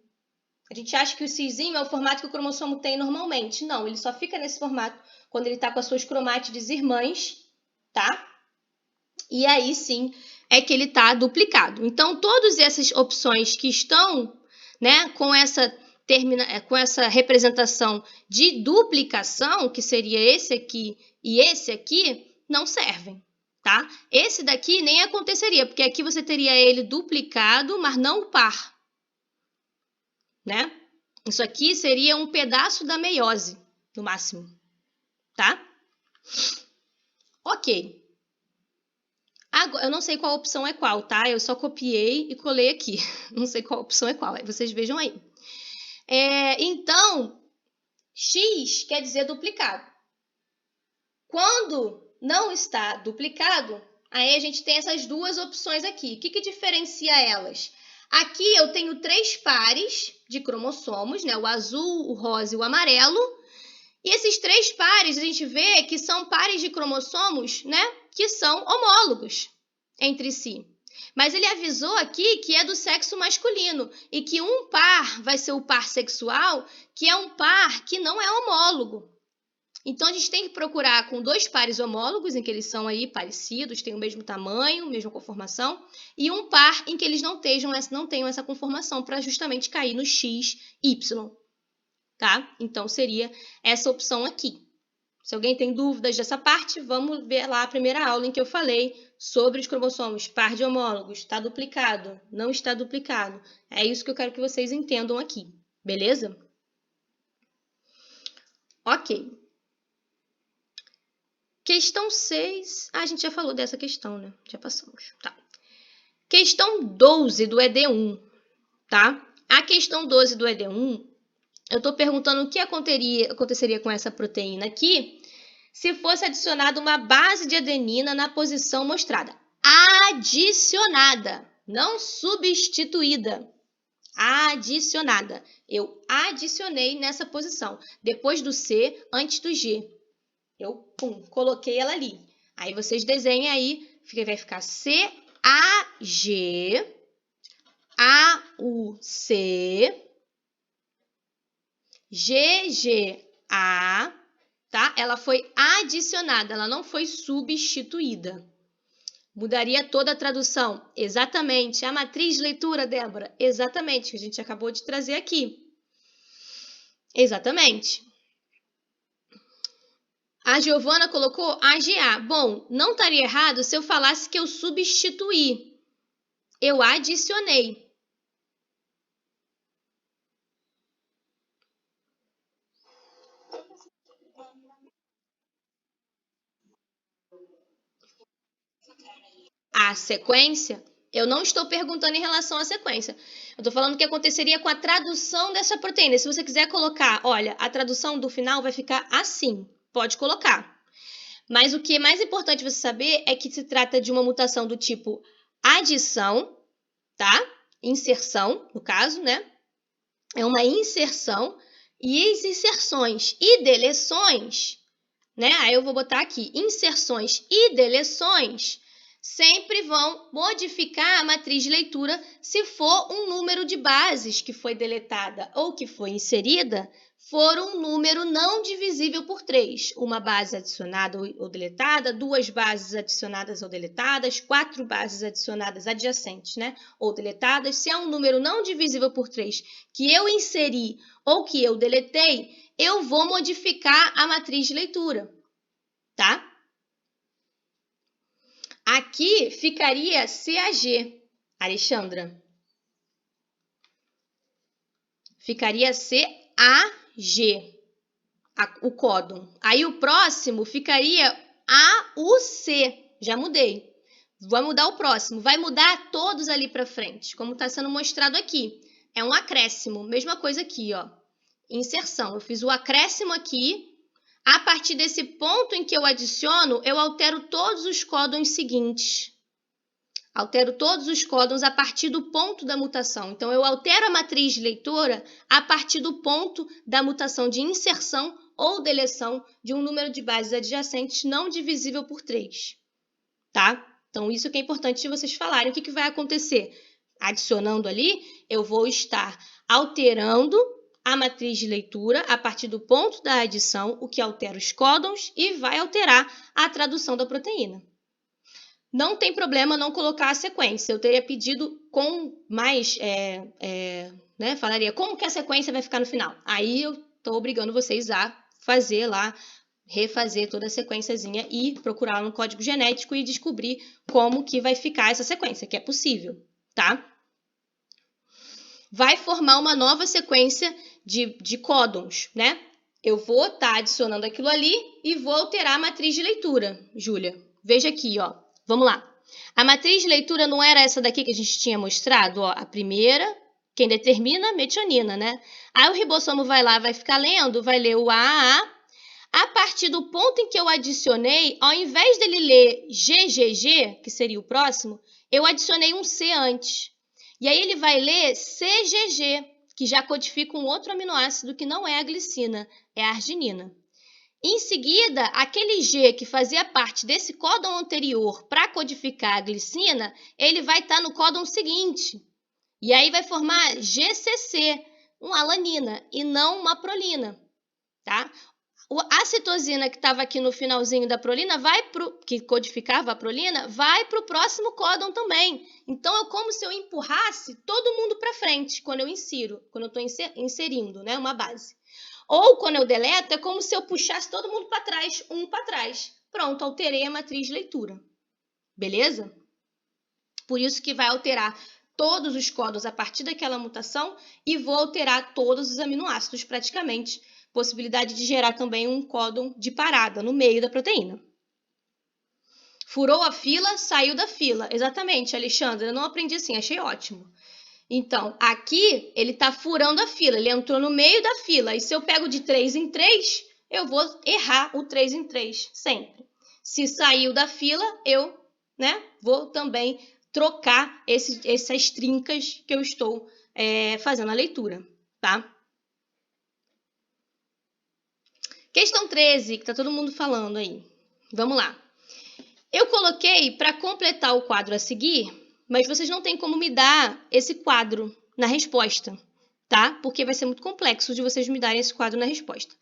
A gente acha que o xizinho é o formato que o cromossomo tem normalmente. Não, ele só fica nesse formato quando ele está com as suas cromátides irmãs, tá? E aí sim é que ele está duplicado. Então, todas essas opções que estão, né, com essa representação de duplicação, que seria esse aqui e esse aqui, não servem, tá? Esse daqui nem aconteceria, porque aqui você teria ele duplicado, mas não o par, né? Isso aqui seria um pedaço da meiose, no máximo, tá? Ok. Agora, eu não sei qual opção é qual, tá? Eu só copiei e colei aqui. Não sei qual opção é qual, vocês vejam aí. Então, X quer dizer duplicado. Quando não está duplicado, aí a gente tem essas duas opções aqui. O que diferencia elas? Aqui eu tenho 3 pares de cromossomos, né? O azul, o rosa e o amarelo. E esses 3 pares a gente vê que são pares de cromossomos, né? Que são homólogos entre si. Mas ele avisou aqui que é do sexo masculino e que um par vai ser o par sexual, que é um par que não é homólogo. Então, a gente tem que procurar com 2 pares homólogos, em que eles são aí parecidos, têm o mesmo tamanho, mesma conformação, e um par em que eles não tenham essa conformação, para justamente cair no X, Y. Tá? Então, seria essa opção aqui. Se alguém tem dúvidas dessa parte, vamos ver lá a primeira aula em que eu falei sobre os cromossomos par de homólogos. Está duplicado? Não está duplicado? É isso que eu quero que vocês entendam aqui. Beleza? Ok. Questão 6. A gente já falou dessa questão, né? Já passamos. Tá. Questão 12 do ED1. Tá? A questão 12 do ED1, eu estou perguntando o que aconteceria com essa proteína aqui se fosse adicionada uma base de adenina na posição mostrada. Adicionada, não substituída. Adicionada. Eu adicionei nessa posição. Depois do C, antes do G. Eu, coloquei ela ali. Aí vocês desenhem aí, vai ficar CAG, AUC, GGA, tá? Ela foi adicionada, ela não foi substituída. Mudaria toda a tradução? Exatamente. A matriz de leitura, Débora? Exatamente, que a gente acabou de trazer aqui. Exatamente. A Giovana colocou AGA. Bom, não estaria errado se eu falasse que eu substituí. Eu adicionei. A sequência, eu não estou perguntando em relação à sequência. Eu estou falando o que aconteceria com a tradução dessa proteína. Se você quiser colocar, olha, a tradução do final vai ficar assim. Pode colocar. Mas o que é mais importante você saber é que se trata de uma mutação do tipo adição, tá? Inserção, no caso, né? É uma inserção e as inserções e deleções, né? Aí eu vou botar aqui, inserções e deleções sempre vão modificar a matriz de leitura se for um número de bases que foi deletada ou que foi inserida for um número não divisível por 3. Uma base adicionada ou deletada, 2 bases adicionadas ou deletadas, 4 bases adicionadas adjacentes, né? Ou deletadas. Se é um número não divisível por 3 que eu inseri ou que eu deletei, eu vou modificar a matriz de leitura, tá? Aqui ficaria CAG, Alexandra. Ficaria CAG, o códon. Aí o próximo ficaria AUC. Já mudei. Vai mudar o próximo. Vai mudar todos ali para frente, como está sendo mostrado aqui. É um acréscimo. Mesma coisa aqui, ó. Inserção. Eu fiz o acréscimo aqui. A partir desse ponto em que eu adiciono, eu altero todos os códons seguintes. Altero todos os códons a partir do ponto da mutação. Então, eu altero a matriz de leitura a partir do ponto da mutação de inserção ou deleção de um número de bases adjacentes não divisível por 3. Tá? Então, isso que é importante de vocês falarem. O que vai acontecer? Adicionando ali, eu vou estar alterando a matriz de leitura a partir do ponto da adição, o que altera os códons e vai alterar a tradução da proteína. Não tem problema não colocar a sequência. Eu teria pedido com mais, né? Falaria como que a sequência vai ficar no final. Aí eu estou obrigando vocês a fazer lá, refazer toda a sequenciazinha e procurar no código genético e descobrir como que vai ficar essa sequência, que é possível, tá? Vai formar uma nova sequência de códons, né? Eu vou estar adicionando aquilo ali e vou alterar a matriz de leitura, Júlia. Veja aqui, ó. Vamos lá. A matriz de leitura não era essa daqui que a gente tinha mostrado, ó. A primeira, quem determina, metionina, né? Aí o ribossomo vai lá, vai ficar lendo, vai ler o AAA. A partir do ponto em que eu adicionei, ao invés dele ler GGG, que seria o próximo, eu adicionei um C antes. E aí ele vai ler CGG, que já codifica um outro aminoácido que não é a glicina, é a arginina. Em seguida, aquele G que fazia parte desse códon anterior para codificar a glicina, ele vai estar no códon seguinte. E aí vai formar GCC, uma alanina, e não uma prolina, tá? A citosina que estava aqui no finalzinho da prolina, que codificava a prolina, vai para o próximo códon também. Então, é como se eu empurrasse todo mundo para frente quando eu estou inserindo, né, uma base. Ou quando eu deleto, é como se eu puxasse todo mundo para trás, um para trás. Pronto, alterei a matriz de leitura. Beleza? Por isso que vai alterar todos os códons a partir daquela mutação e vou alterar todos os aminoácidos praticamente. Possibilidade de gerar também um códon de parada no meio da proteína. Furou a fila, saiu da fila. Exatamente, Alexandre, eu não aprendi assim, achei ótimo. Então, aqui ele está furando a fila, ele entrou no meio da fila. E se eu pego de 3 em 3, eu vou errar o 3 em 3 sempre. Se saiu da fila, eu vou também trocar essas trincas que eu estou fazendo a leitura, tá? Questão 13, que está todo mundo falando aí. Vamos lá. Eu coloquei para completar o quadro a seguir, mas vocês não têm como me dar esse quadro na resposta, tá? Porque vai ser muito complexo de vocês me darem esse quadro na resposta.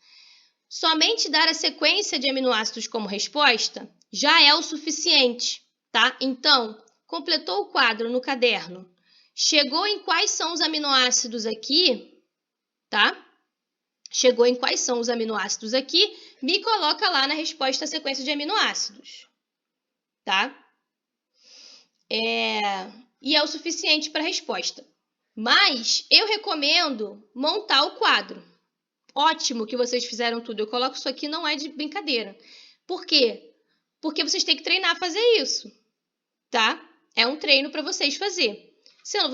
Somente dar a sequência de aminoácidos como resposta já é o suficiente, tá? Então, completou o quadro no caderno. Chegou em quais são os aminoácidos aqui, tá? Chegou em quais são os aminoácidos aqui, me coloca lá na resposta a sequência de aminoácidos, tá? E é o suficiente para a resposta. Mas eu recomendo montar o quadro. Ótimo que vocês fizeram tudo. Eu coloco isso aqui, não é de brincadeira. Por quê? Porque vocês têm que treinar a fazer isso, tá? É um treino para vocês fazer. Se eu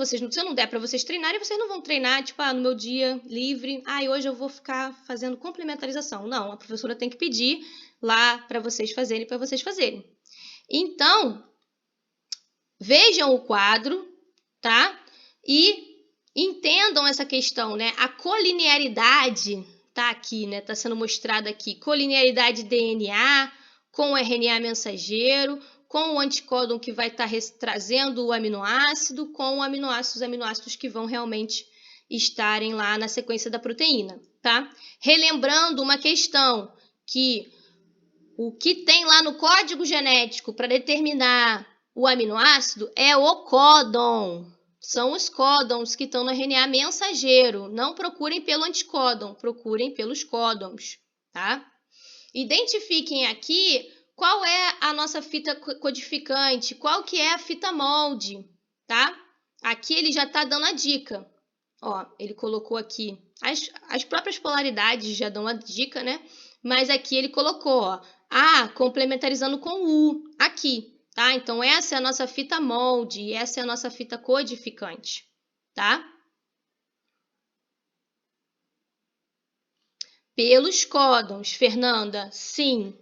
não der para vocês treinarem, vocês não vão treinar, tipo, no meu dia livre, hoje eu vou ficar fazendo complementarização. Não, a professora tem que pedir lá para vocês fazerem, Então, vejam o quadro, tá? E entendam essa questão, né? A colinearidade tá aqui, né? Tá sendo mostrada aqui. Colinearidade DNA com o RNA mensageiro, com o anticódon que vai estar trazendo o aminoácido, com os aminoácidos que vão realmente estarem lá na sequência da proteína, tá? Relembrando uma questão que o que tem lá no código genético para determinar o aminoácido é o códon. São os códons que estão no RNA mensageiro. Não procurem pelo anticódon, procurem pelos códons, tá? Identifiquem aqui qual é a nossa fita codificante, qual que é a fita molde, tá? Aqui ele já está dando a dica. Ó, ele colocou aqui as próprias polaridades já dão a dica, né? Mas aqui ele colocou, ó, complementarizando com U aqui, tá? Então essa é a nossa fita molde e essa é a nossa fita codificante, tá? Pelos códons, Fernanda, sim.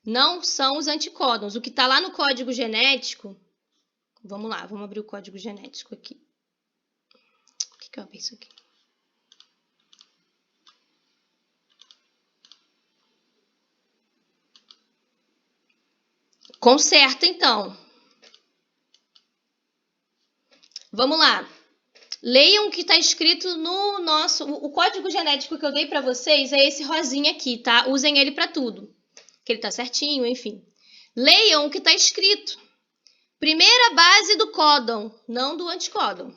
Não são os anticódons. O que está lá no código genético... Vamos lá, vamos abrir o código genético aqui. O que eu abri isso aqui? Conserta, então. Vamos lá. Leiam o que está escrito no nosso... O código genético que eu dei para vocês é esse rosinha aqui, tá? Usem ele para tudo. Que ele está certinho, enfim. Leiam o que está escrito. Primeira base do códon, não do anticódon.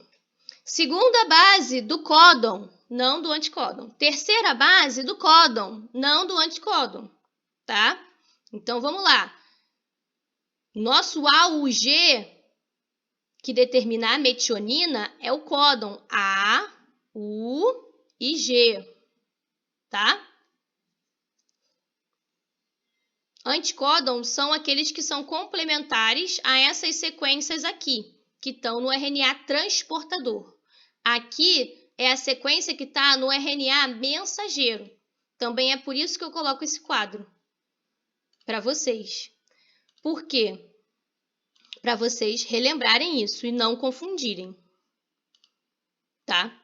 Segunda base do códon, não do anticódon. Terceira base do códon, não do anticódon, tá? Então, vamos lá. Nosso A, U, G, que determina a metionina, é o códon A, U e G, tá? Anticódons são aqueles que são complementares a essas sequências aqui, que estão no RNA transportador. Aqui é a sequência que está no RNA mensageiro. Também é por isso que eu coloco esse quadro para vocês. Por quê? Para vocês relembrarem isso e não confundirem, tá?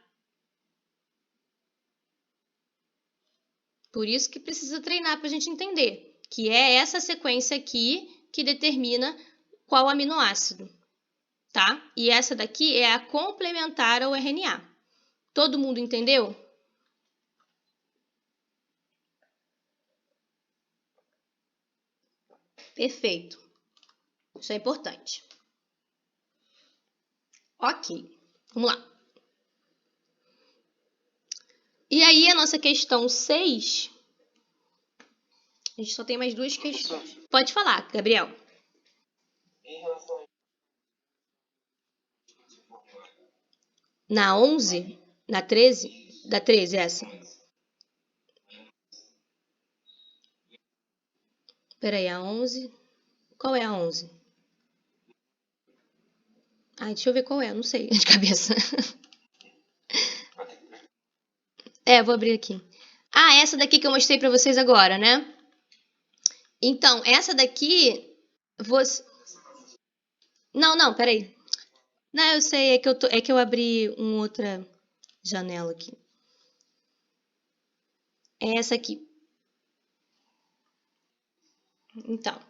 Por isso que precisa treinar para a gente entender, que é essa sequência aqui que determina qual aminoácido, tá? E essa daqui é a complementar ao RNA. Todo mundo entendeu? Perfeito. Isso é importante. Ok, vamos lá. E aí, a nossa questão 6. A gente só tem mais duas questões. Pode falar, Gabriel. Em relação a Na 11? Na 13? Da 13, essa. Peraí, a 11. Qual é a 11? Ai, deixa eu ver qual é, não sei de cabeça. Vou abrir aqui. Ah, essa daqui que eu mostrei pra vocês agora, né? Então, essa daqui... Você... Não, peraí. Não, eu sei, é que eu abri uma outra janela aqui. É essa aqui. Então,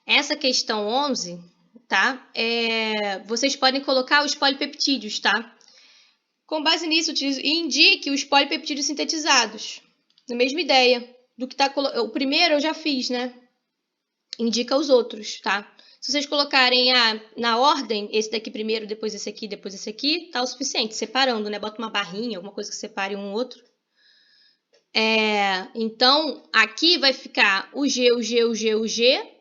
essa questão 11, tá? Vocês podem colocar os polipeptídeos, tá? Com base nisso, indique os polipeptídeos sintetizados. Na mesma ideia do que tá... O primeiro eu já fiz, né? Indica os outros, tá? Se vocês colocarem na ordem, esse daqui primeiro, depois esse aqui, tá o suficiente. Separando, né? Bota uma barrinha, alguma coisa que separe um outro. Então, aqui vai ficar o G, o G, o G, o G,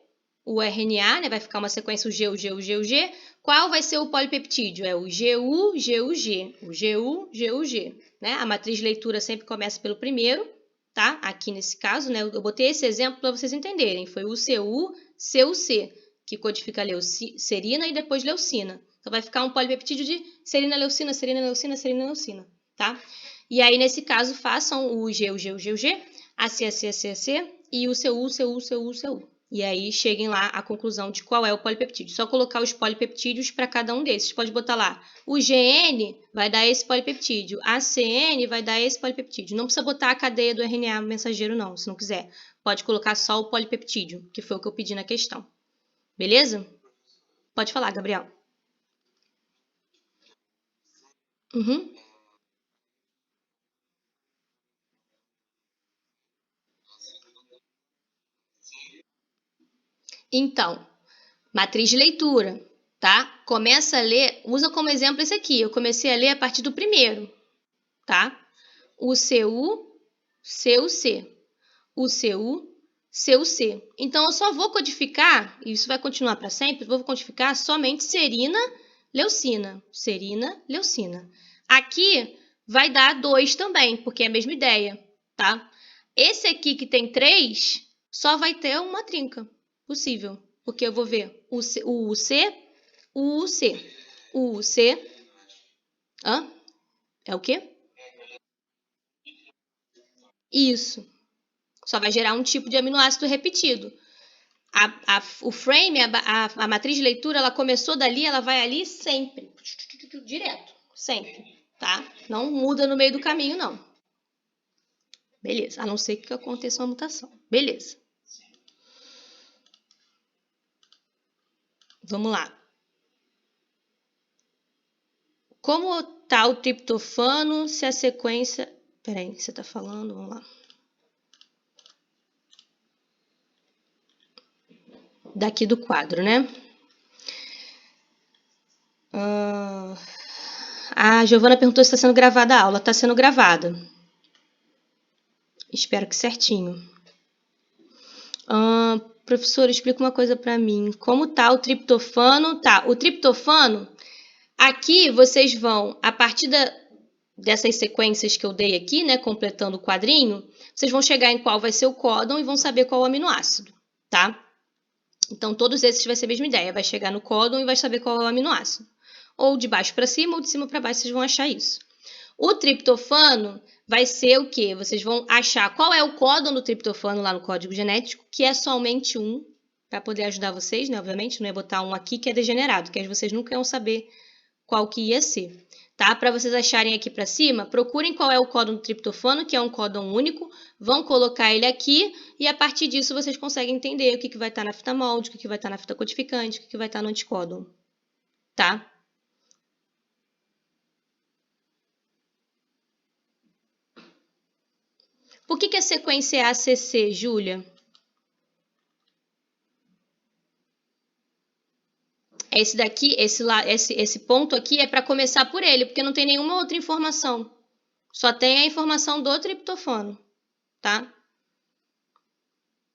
o RNA, né? Vai ficar uma sequência o G, o G, o G, o G. Qual vai ser o polipeptídeo? É o GU, GU, G. O GU, GU, G. Né? A matriz de leitura sempre começa pelo primeiro, tá? Aqui nesse caso, né? Eu botei esse exemplo para vocês entenderem. Foi o CU, CUC, que codifica serina e depois leucina. Então, vai ficar um polipeptídeo de serina, leucina, serina, leucina, serina, leucina, tá? E aí, nesse caso, façam o G, o G, o G, o G, AC, AC, AC, AC e o CU, CU, CU, CU. E aí, cheguem lá à conclusão de qual é o polipeptídeo. Só colocar os polipeptídeos para cada um desses. Pode botar lá, o GN vai dar esse polipeptídeo, a CN vai dar esse polipeptídeo. Não precisa botar a cadeia do RNA mensageiro, não, se não quiser. Pode colocar só o polipeptídeo, que foi o que eu pedi na questão. Beleza? Pode falar, Gabriel. Uhum. Então, matriz de leitura, tá? Começa a ler, usa como exemplo esse aqui. Eu comecei a ler a partir do primeiro, tá? O CU, CUC. O CU, CUC. Então, eu só vou codificar, e isso vai continuar para sempre, vou codificar somente serina, leucina. Serina, leucina. Aqui vai dar 2 também, porque é a mesma ideia, tá? Esse aqui que tem 3, só vai ter uma trinca possível, porque eu vou ver o UC, o UC, o UC. Hã? É o quê? Isso. Só vai gerar um tipo de aminoácido repetido. O frame, a matriz de leitura, ela começou dali, ela vai ali sempre. Direto. Sempre. Tá? Não muda no meio do caminho, não. Beleza. A não ser que aconteça uma mutação. Beleza. Vamos lá. Como tá o triptofano se a sequência... Peraí, você tá falando? Vamos lá. Daqui do quadro, né? A Giovana perguntou se está sendo gravada a aula. Está sendo gravada. Espero que certinho. Professor, explica uma coisa para mim. Como tá o triptofano? Tá, o triptofano, aqui vocês vão, a partir dessas sequências que eu dei aqui, né, completando o quadrinho, vocês vão chegar em qual vai ser o códon e vão saber qual é o aminoácido, tá? Então, todos esses vai ser a mesma ideia. Vai chegar no códon e vai saber qual é o aminoácido. Ou de baixo para cima, ou de cima para baixo, vocês vão achar isso. O triptofano vai ser o quê? Vocês vão achar qual é o códon do triptofano lá no código genético, que é somente um, para poder ajudar vocês, né? Obviamente, não é botar um aqui que é degenerado, que aí vocês nunca iam saber qual que ia ser. tá? Para vocês acharem aqui para cima, procurem qual é o códon do triptofano, que é um códon único, vão colocar ele aqui e a partir disso vocês conseguem entender o que vai estar na fita molde, o que vai estar na fita codificante, o que vai estar no anticódon, tá? Por que a sequência é ACC, Júlia? Esse daqui, esse ponto aqui é para começar por ele, porque não tem nenhuma outra informação. Só tem a informação do triptofano, tá?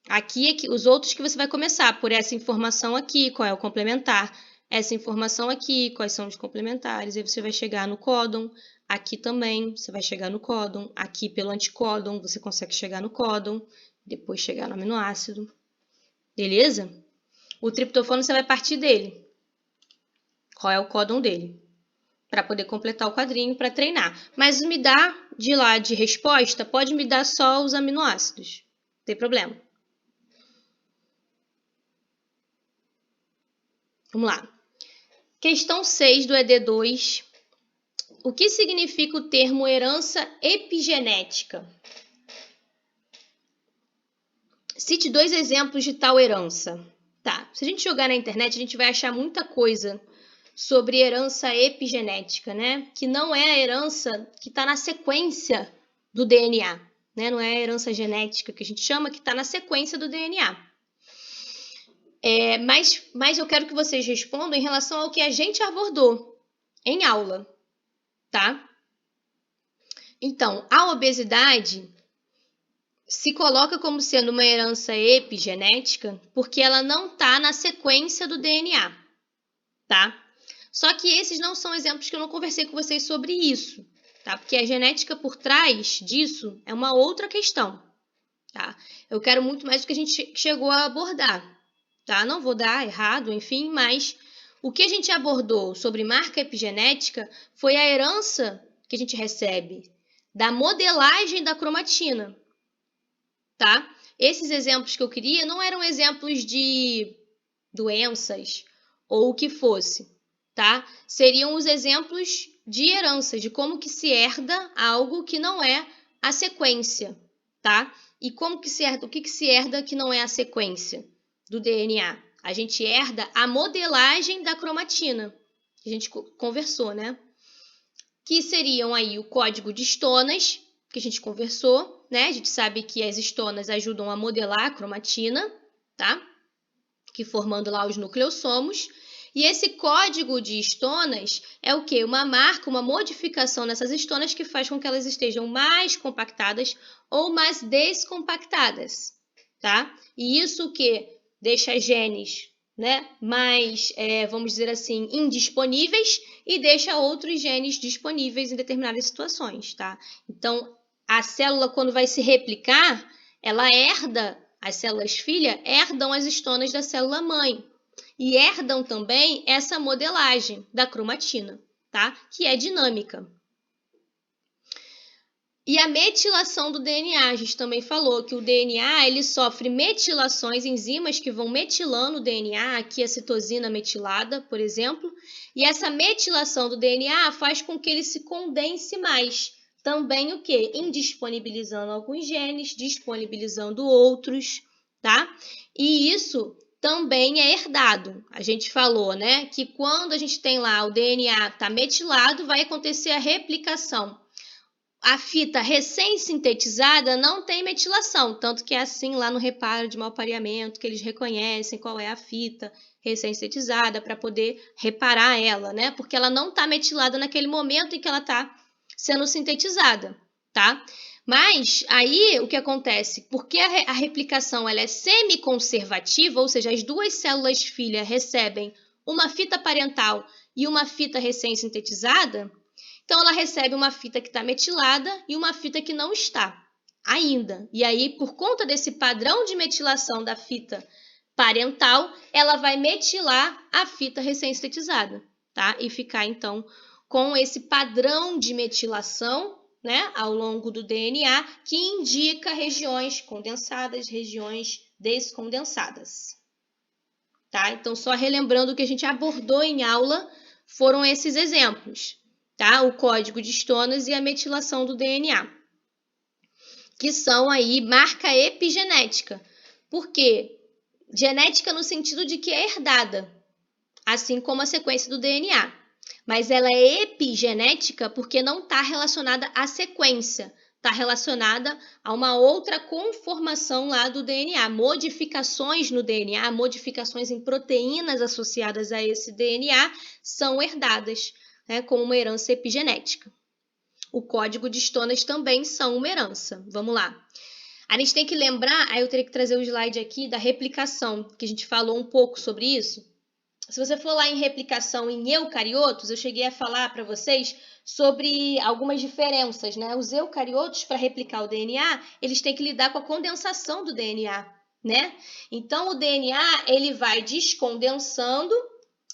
Aqui, os outros que você vai começar por essa informação aqui, qual é o complementar. Essa informação aqui, quais são os complementares. Aí você vai chegar no códon. Aqui também, você vai chegar no códon. Aqui pelo anticódon, você consegue chegar no códon. Depois chegar no aminoácido. Beleza? O triptofano, você vai partir dele. Qual é o códon dele? Para poder completar o quadrinho, para treinar. Mas me dá de lá de resposta, pode me dar só os aminoácidos. Não tem problema. Vamos lá. Questão 6 do ED2. O que significa o termo herança epigenética? Cite 2 exemplos de tal herança. Tá, se a gente jogar na internet, a gente vai achar muita coisa sobre herança epigenética, né? Que não é a herança que está na sequência do DNA, né? Não é a herança genética que a gente chama, que está na sequência do DNA. Mas eu quero que vocês respondam em relação ao que a gente abordou em aula, tá? Então, a obesidade se coloca como sendo uma herança epigenética porque ela não está na sequência do DNA, tá? Só que esses não são exemplos que eu não conversei com vocês sobre isso, tá? Porque a genética por trás disso é uma outra questão, tá? Eu quero muito mais do que a gente chegou a abordar, tá? Não vou dar errado, enfim, mas o que a gente abordou sobre marca epigenética foi a herança que a gente recebe da modelagem da cromatina, tá? Esses exemplos que eu queria não eram exemplos de doenças ou o que fosse, tá? Seriam os exemplos de herança, de como que se herda algo que não é a sequência, tá? E como que se herda, o que que se herda que não é a sequência do DNA? A gente herda a modelagem da cromatina, que a gente conversou, né? Que seriam aí o código de estonas, que a gente conversou, né? A gente sabe que as estonas ajudam a modelar a cromatina, tá? Que formando lá os nucleossomos. E esse código de estonas é o quê? Uma marca, uma modificação nessas estonas que faz com que elas estejam mais compactadas ou mais descompactadas, tá? E isso o quê? Deixa genes, né, mais, vamos dizer assim, indisponíveis e deixa outros genes disponíveis em determinadas situações, tá? Então, a célula, quando vai se replicar, ela herda, as células filha herdam as estonas da célula mãe e herdam também essa modelagem da cromatina, tá? Que é dinâmica. E a metilação do DNA, a gente também falou que o DNA ele sofre metilações, enzimas que vão metilando o DNA, aqui a citosina metilada, por exemplo, e essa metilação do DNA faz com que ele se condense mais. Também o quê? Indisponibilizando alguns genes, disponibilizando outros, tá? E isso também é herdado. A gente falou, né, que quando a gente tem lá o DNA tá metilado, vai acontecer a replicação. A fita recém-sintetizada não tem metilação, tanto que é assim lá no reparo de malpareamento, que eles reconhecem qual é a fita recém-sintetizada para poder reparar ela, né? Porque ela não está metilada naquele momento em que ela está sendo sintetizada, tá? Mas aí o que acontece? Porque a replicação ela é semiconservativa, ou seja, as duas células filha recebem uma fita parental e uma fita recém-sintetizada, então, ela recebe uma fita que está metilada e uma fita que não está ainda. E aí, por conta desse padrão de metilação da fita parental, ela vai metilar a fita recém-sintetizada, tá? E ficar, então, com esse padrão de metilação, né, ao longo do DNA, que indica regiões condensadas, regiões descondensadas. Tá? Então, só relembrando o que a gente abordou em aula, foram esses exemplos. tá? O código de histonas e a metilação do DNA, que são aí marca epigenética. Por quê? Genética no sentido de que é herdada, assim como a sequência do DNA. Mas ela é epigenética porque não está relacionada à sequência, está relacionada a uma outra conformação lá do DNA, modificações no DNA, modificações em proteínas associadas a esse DNA são herdadas, né, como uma herança epigenética. O código de histonas também são uma herança. Vamos lá. A gente tem que lembrar, aí eu teria que trazer o slide aqui da replicação, que a gente falou um pouco sobre isso. Se você for lá em replicação em eucariotos, eu cheguei a falar para vocês sobre algumas diferenças, né? Os eucariotos, para replicar o DNA, eles têm que lidar com a condensação do DNA, né? Então, o DNA, ele vai descondensando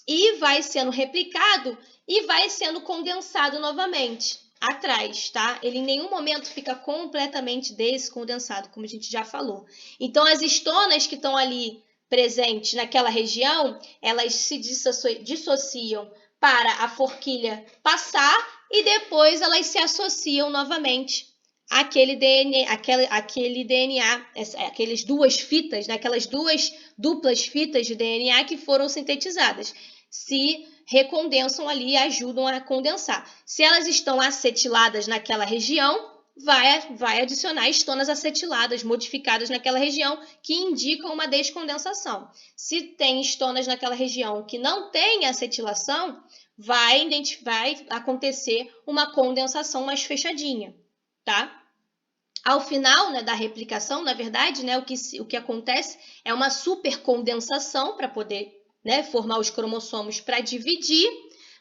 e vai sendo replicado e vai sendo condensado novamente atrás, tá? Ele em nenhum momento fica completamente descondensado, como a gente já falou. Então, as histonas que estão ali presentes naquela região, elas se dissociam para a forquilha passar e depois elas se associam novamente àquele DNA, aquelas duas fitas, aquelas duas duplas fitas de DNA que foram sintetizadas, se recondensam ali e ajudam a condensar. Se elas estão acetiladas naquela região, vai adicionar histonas acetiladas modificadas naquela região que indicam uma descondensação. Se tem histonas naquela região que não tem acetilação, vai acontecer uma condensação mais fechadinha, tá? Ao final, né, da replicação, na verdade, né, o que acontece é uma supercondensação para poder, né, formar os cromossomos para dividir,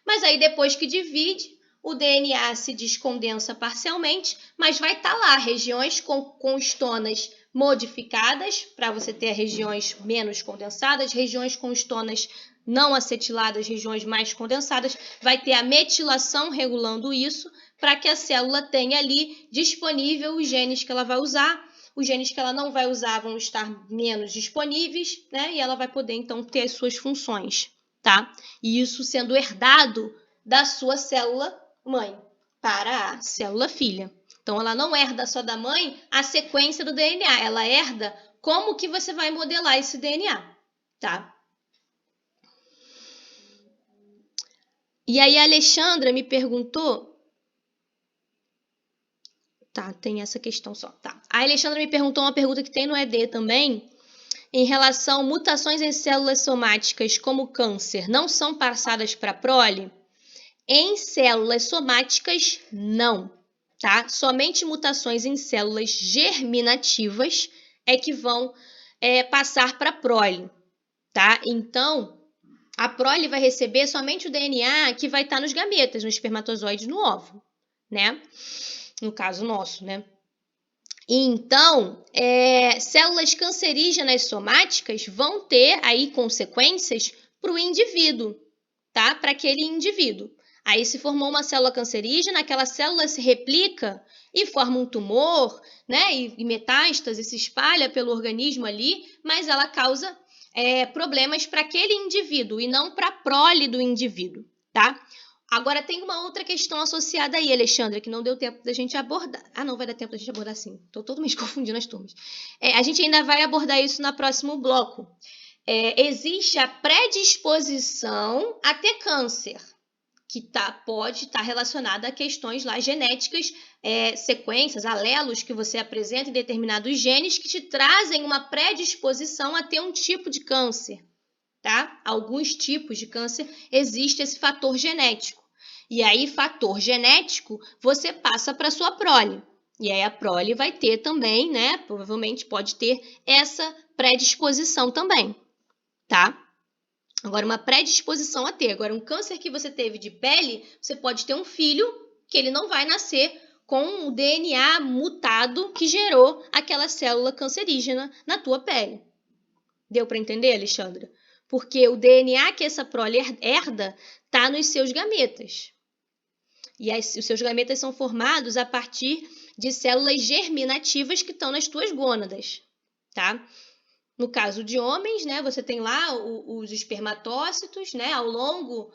mas aí depois que divide, o DNA se descondensa parcialmente, mas vai estar lá regiões com histonas modificadas, para você ter regiões menos condensadas, regiões com histonas não acetiladas, regiões mais condensadas, vai ter a metilação regulando isso, para que a célula tenha ali disponível os genes que ela vai usar. Os genes que ela não vai usar vão estar menos disponíveis, né? E ela vai poder, então, ter as suas funções, tá? E isso sendo herdado da sua célula mãe para a célula filha. Então, ela não herda só da mãe a sequência do DNA, ela herda como que você vai modelar esse DNA, tá? E aí a Alexandra me perguntou... Tá, tem essa questão só. Tá. A Alexandra me perguntou uma pergunta que tem no ED também, em relação a mutações em células somáticas como câncer, não são passadas para a prole? Em células somáticas, não, tá? Somente mutações em células germinativas é que vão passar para a prole, tá? Então, a prole vai receber somente o DNA que vai estar nos gametas, no espermatozoide, no óvulo, né? No caso nosso, né? Então, células cancerígenas somáticas vão ter aí consequências para o indivíduo, tá? Para aquele indivíduo. Aí se formou uma célula cancerígena, aquela célula se replica e forma um tumor, né? E metástase se espalha pelo organismo ali, mas ela causa problemas para aquele indivíduo e não para a prole do indivíduo, tá? Agora, tem uma outra questão associada aí, Alexandra, que não deu tempo da gente abordar. Ah, não vai dar tempo da gente abordar sim. Estou totalmente confundindo as turmas. A gente ainda vai abordar isso no próximo bloco. Existe a predisposição a ter câncer, que pode estar relacionada a questões lá genéticas, sequências, alelos que você apresenta em determinados genes que te trazem uma predisposição a ter um tipo de câncer, tá? Alguns tipos de câncer existe esse fator genético. E aí, fator genético, você passa para sua prole. E aí a prole vai ter também, né? Provavelmente pode ter essa predisposição também, tá? Agora, uma predisposição a ter. Agora, um câncer que você teve de pele, você pode ter um filho que ele não vai nascer com o DNA mutado que gerou aquela célula cancerígena na tua pele. Deu para entender, Alexandra? Porque o DNA que essa prole herda está nos seus gametas. E os seus gametas são formados a partir de células germinativas que estão nas tuas gônadas, tá? No caso de homens, né, você tem lá os espermatócitos, né, ao longo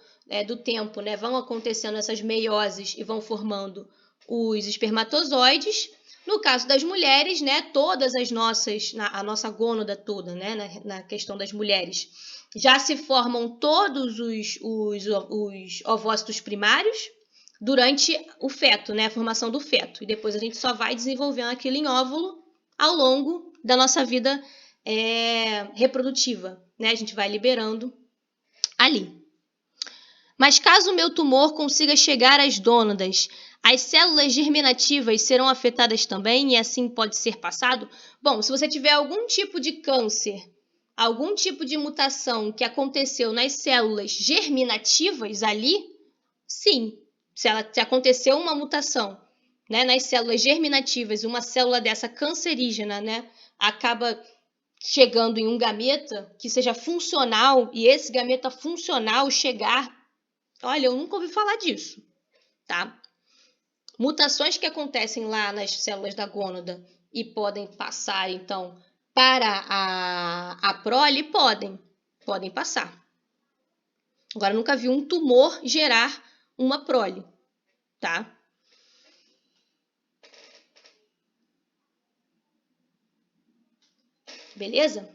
do tempo, né, vão acontecendo essas meioses e vão formando os espermatozoides. No caso das mulheres, né, todas as nossas, a nossa gônada toda, né, na questão das mulheres, já se formam todos os ovócitos primários durante o feto, né, a formação do feto. E depois a gente só vai desenvolvendo aquilo em óvulo ao longo da nossa vida reprodutiva, né? A gente vai liberando ali. Mas caso o meu tumor consiga chegar às gônadas, as células germinativas serão afetadas também e assim pode ser passado? Bom, se você tiver algum tipo de câncer, algum tipo de mutação que aconteceu nas células germinativas ali, sim. Se aconteceu uma mutação, né, nas células germinativas, uma célula dessa cancerígena, né, acaba chegando em um gameta que seja funcional e esse gameta funcional chegar... Olha, eu nunca ouvi falar disso, tá? Mutações que acontecem lá nas células da gônada e podem passar, então, para a prole, podem passar. Agora, nunca vi um tumor gerar uma prole, tá? Beleza?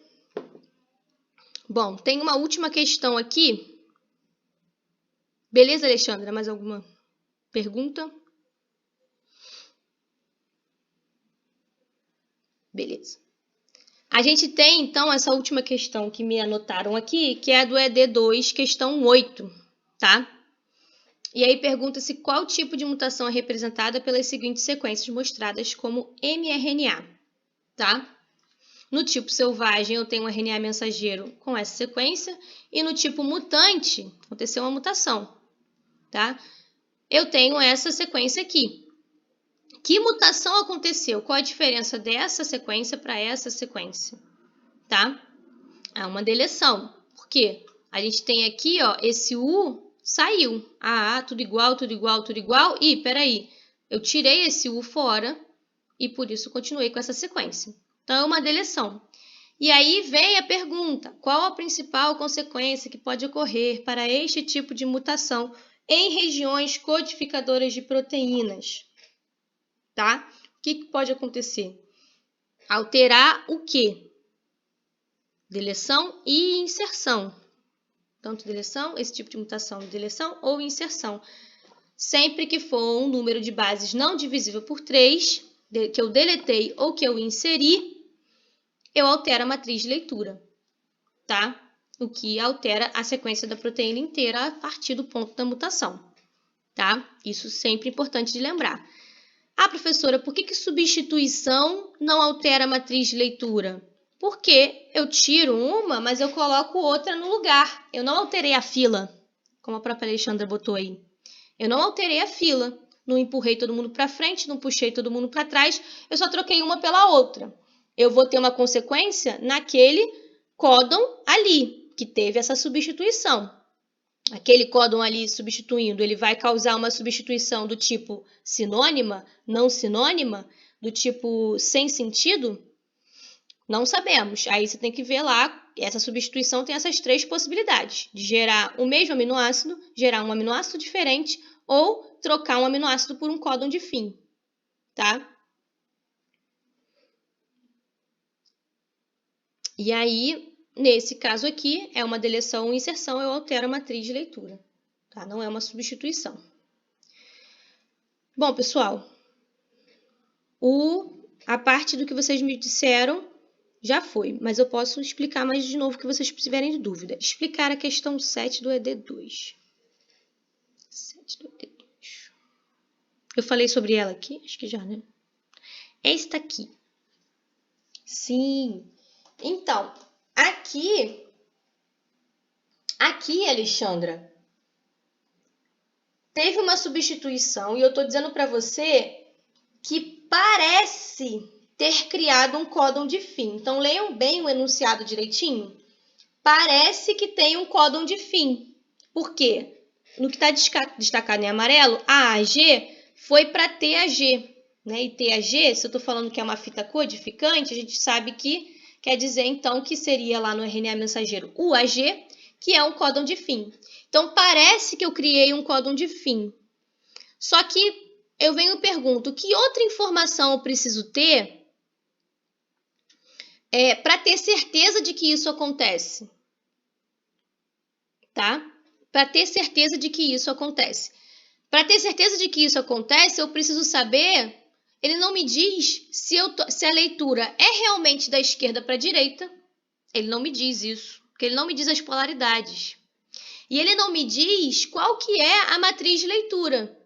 Bom, tem uma última questão aqui. Beleza, Alexandra? Mais alguma pergunta? Beleza. A gente tem, então, essa última questão que me anotaram aqui, que é a do ED2, questão 8, tá? E aí pergunta-se qual tipo de mutação é representada pelas seguintes sequências mostradas como mRNA, tá? No tipo selvagem, eu tenho um RNA mensageiro com essa sequência, e no tipo mutante, aconteceu uma mutação, tá? Eu tenho essa sequência aqui. Que mutação aconteceu? Qual a diferença dessa sequência para essa sequência? Tá? É uma deleção. Por quê? A gente tem aqui, ó, esse U saiu. Tudo igual, tudo igual, tudo igual. E, peraí, eu tirei esse U fora e por isso continuei com essa sequência. Então, é uma deleção. E aí vem a pergunta, qual a principal consequência que pode ocorrer para este tipo de mutação em regiões codificadoras de proteínas? Tá? O que pode acontecer? Alterar o quê? Deleção e inserção. Tanto deleção, esse tipo de mutação, deleção ou inserção. Sempre que for um número de bases não divisível por 3, que eu deletei ou que eu inseri, eu altero a matriz de leitura, tá? O que altera a sequência da proteína inteira a partir do ponto da mutação, tá? Isso sempre é importante de lembrar. Professora, por que substituição não altera a matriz de leitura? Porque eu tiro uma, mas eu coloco outra no lugar. Eu não alterei a fila, como a própria Alexandra botou aí. Eu não alterei a fila. Não empurrei todo mundo para frente, não puxei todo mundo para trás. Eu só troquei uma pela outra. Eu vou ter uma consequência naquele códon ali, que teve essa substituição. Aquele códon ali substituindo, ele vai causar uma substituição do tipo sinônima, não sinônima, do tipo sem sentido? Não sabemos. Aí você tem que ver lá, essa substituição tem essas 3 possibilidades, de gerar o mesmo aminoácido, gerar um aminoácido diferente ou trocar um aminoácido por um códon de fim, tá? E aí, nesse caso aqui, é uma deleção ou inserção, eu altero a matriz de leitura, tá? Não é uma substituição. Bom, pessoal, a parte do que vocês me disseram já foi, mas eu posso explicar mais de novo que vocês tiverem de dúvida. Explicar a questão 7 do ED2. 7 do ED2. Eu falei sobre ela aqui? Acho que já, né? Esta aqui. Sim. Então, aqui, Alexandra, teve uma substituição e eu estou dizendo para você que parece ter criado um códon de fim. Então, leiam bem o enunciado direitinho. Parece que tem um códon de fim. Por quê? No que está destacado em amarelo, a AG foi para TAG. Né? E TAG, se eu estou falando que é uma fita codificante, a gente sabe que quer dizer, então, que seria lá no RNA mensageiro o AG, que é um códon de fim. Então, parece que eu criei um códon de fim. Só que eu venho e pergunto, que outra informação eu preciso ter para ter certeza de que isso acontece? Tá? Para ter certeza de que isso acontece. Para ter certeza de que isso acontece, eu preciso saber... Ele não me diz se a leitura é realmente da esquerda para a direita. Ele não me diz isso, porque ele não me diz as polaridades. E ele não me diz qual que é a matriz de leitura.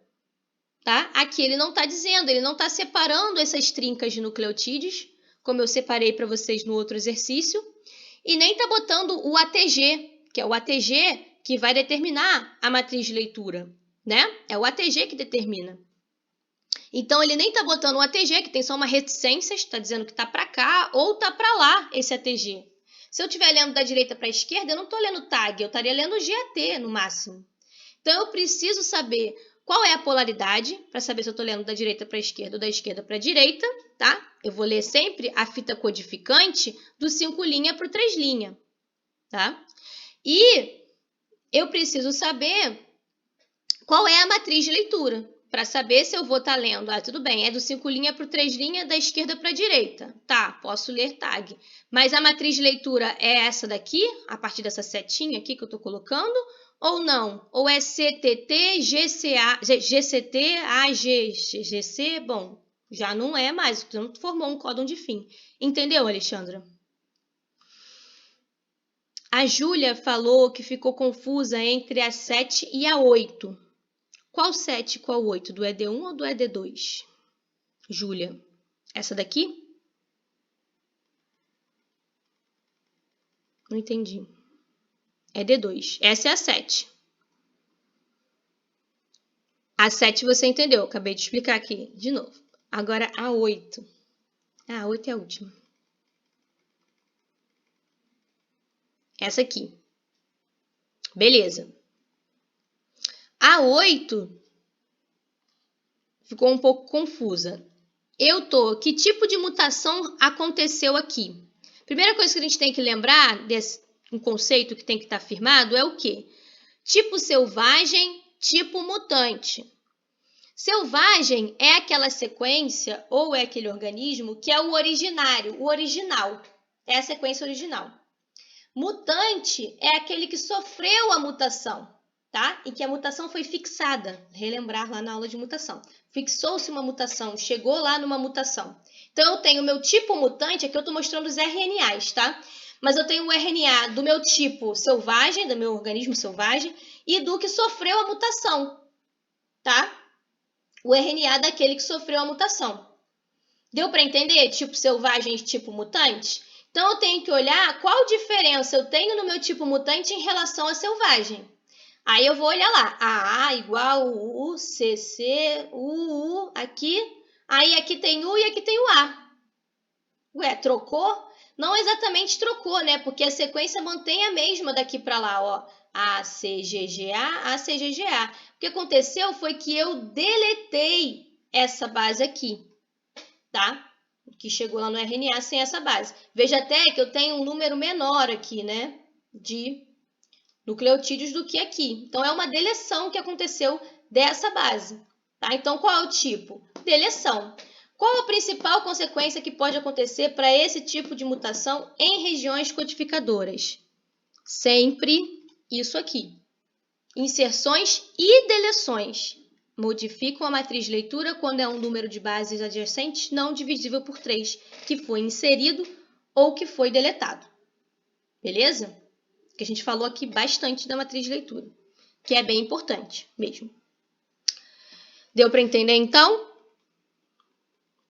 Tá? Aqui ele não está dizendo, ele não está separando essas trincas de nucleotídeos, como eu separei para vocês no outro exercício, e nem está botando o ATG, que é o ATG que vai determinar a matriz de leitura, né? É o ATG que determina. Então, ele nem está botando o ATG, que tem só uma reticência, está dizendo que está para cá ou está para lá esse ATG. Se eu estiver lendo da direita para a esquerda, eu não estou lendo TAG, eu estaria lendo GAT no máximo. Então, eu preciso saber qual é a polaridade, para saber se eu estou lendo da direita para a esquerda ou da esquerda para a direita, tá? Eu vou ler sempre a fita codificante do 5' para o 3', tá? E eu preciso saber qual é a matriz de leitura, para saber se eu vou estar lendo. Ah, tudo bem, é do 5' para o 3', da esquerda para a direita. Tá, posso ler TAG. Mas a matriz de leitura é essa daqui, a partir dessa setinha aqui que eu estou colocando, ou não? Ou é CTT, GCA, GCT, AG, GC? Bom, já não é mais, não formou um códon de fim. Entendeu, Alexandra? A Júlia falou que ficou confusa entre a 7 e a 8. Qual 7 e qual 8? Do ED1 ou do ED2? Júlia, essa daqui? Não entendi. ED2. Essa é a 7. A 7 você entendeu, acabei de explicar aqui de novo. Agora a 8. A 8 é a última. Essa aqui. Beleza. A 8 ficou um pouco confusa. Que tipo de mutação aconteceu aqui? Primeira coisa que a gente tem que lembrar, um conceito que tem que estar afirmado, é o quê? Tipo selvagem, tipo mutante. Selvagem é aquela sequência ou é aquele organismo que é o originário, o original. É a sequência original. Mutante é aquele que sofreu a mutação, tá? E que a mutação foi fixada. Relembrar lá na aula de mutação. Fixou-se uma mutação, chegou lá numa mutação. Então, eu tenho o meu tipo mutante, aqui eu estou mostrando os RNAs, tá? Mas eu tenho o RNA do meu tipo selvagem, do meu organismo selvagem, e do que sofreu a mutação, tá? O RNA daquele que sofreu a mutação. Deu para entender? Tipo selvagem e tipo mutante? Então, eu tenho que olhar qual diferença eu tenho no meu tipo mutante em relação a selvagem. Aí eu vou olhar lá, AA igual U, CC, UU, aqui. Aí aqui tem U e aqui tem o A. Ué, trocou? Não exatamente trocou, né? Porque a sequência mantém a mesma daqui para lá, ó. ACGGA, ACGGA. O que aconteceu foi que eu deletei essa base aqui, tá? Que chegou lá no RNA sem essa base. Veja até que eu tenho um número menor aqui, né? De nucleotídeos do que aqui. Então, é uma deleção que aconteceu dessa base. Tá? Então, qual é o tipo? Deleção. Qual a principal consequência que pode acontecer para esse tipo de mutação em regiões codificadoras? Sempre isso aqui. Inserções e deleções. Modificam a matriz de leitura quando é um número de bases adjacentes não divisível por 3, que foi inserido ou que foi deletado. Beleza? Que a gente falou aqui bastante da matriz de leitura, que é bem importante mesmo. Deu para entender, então?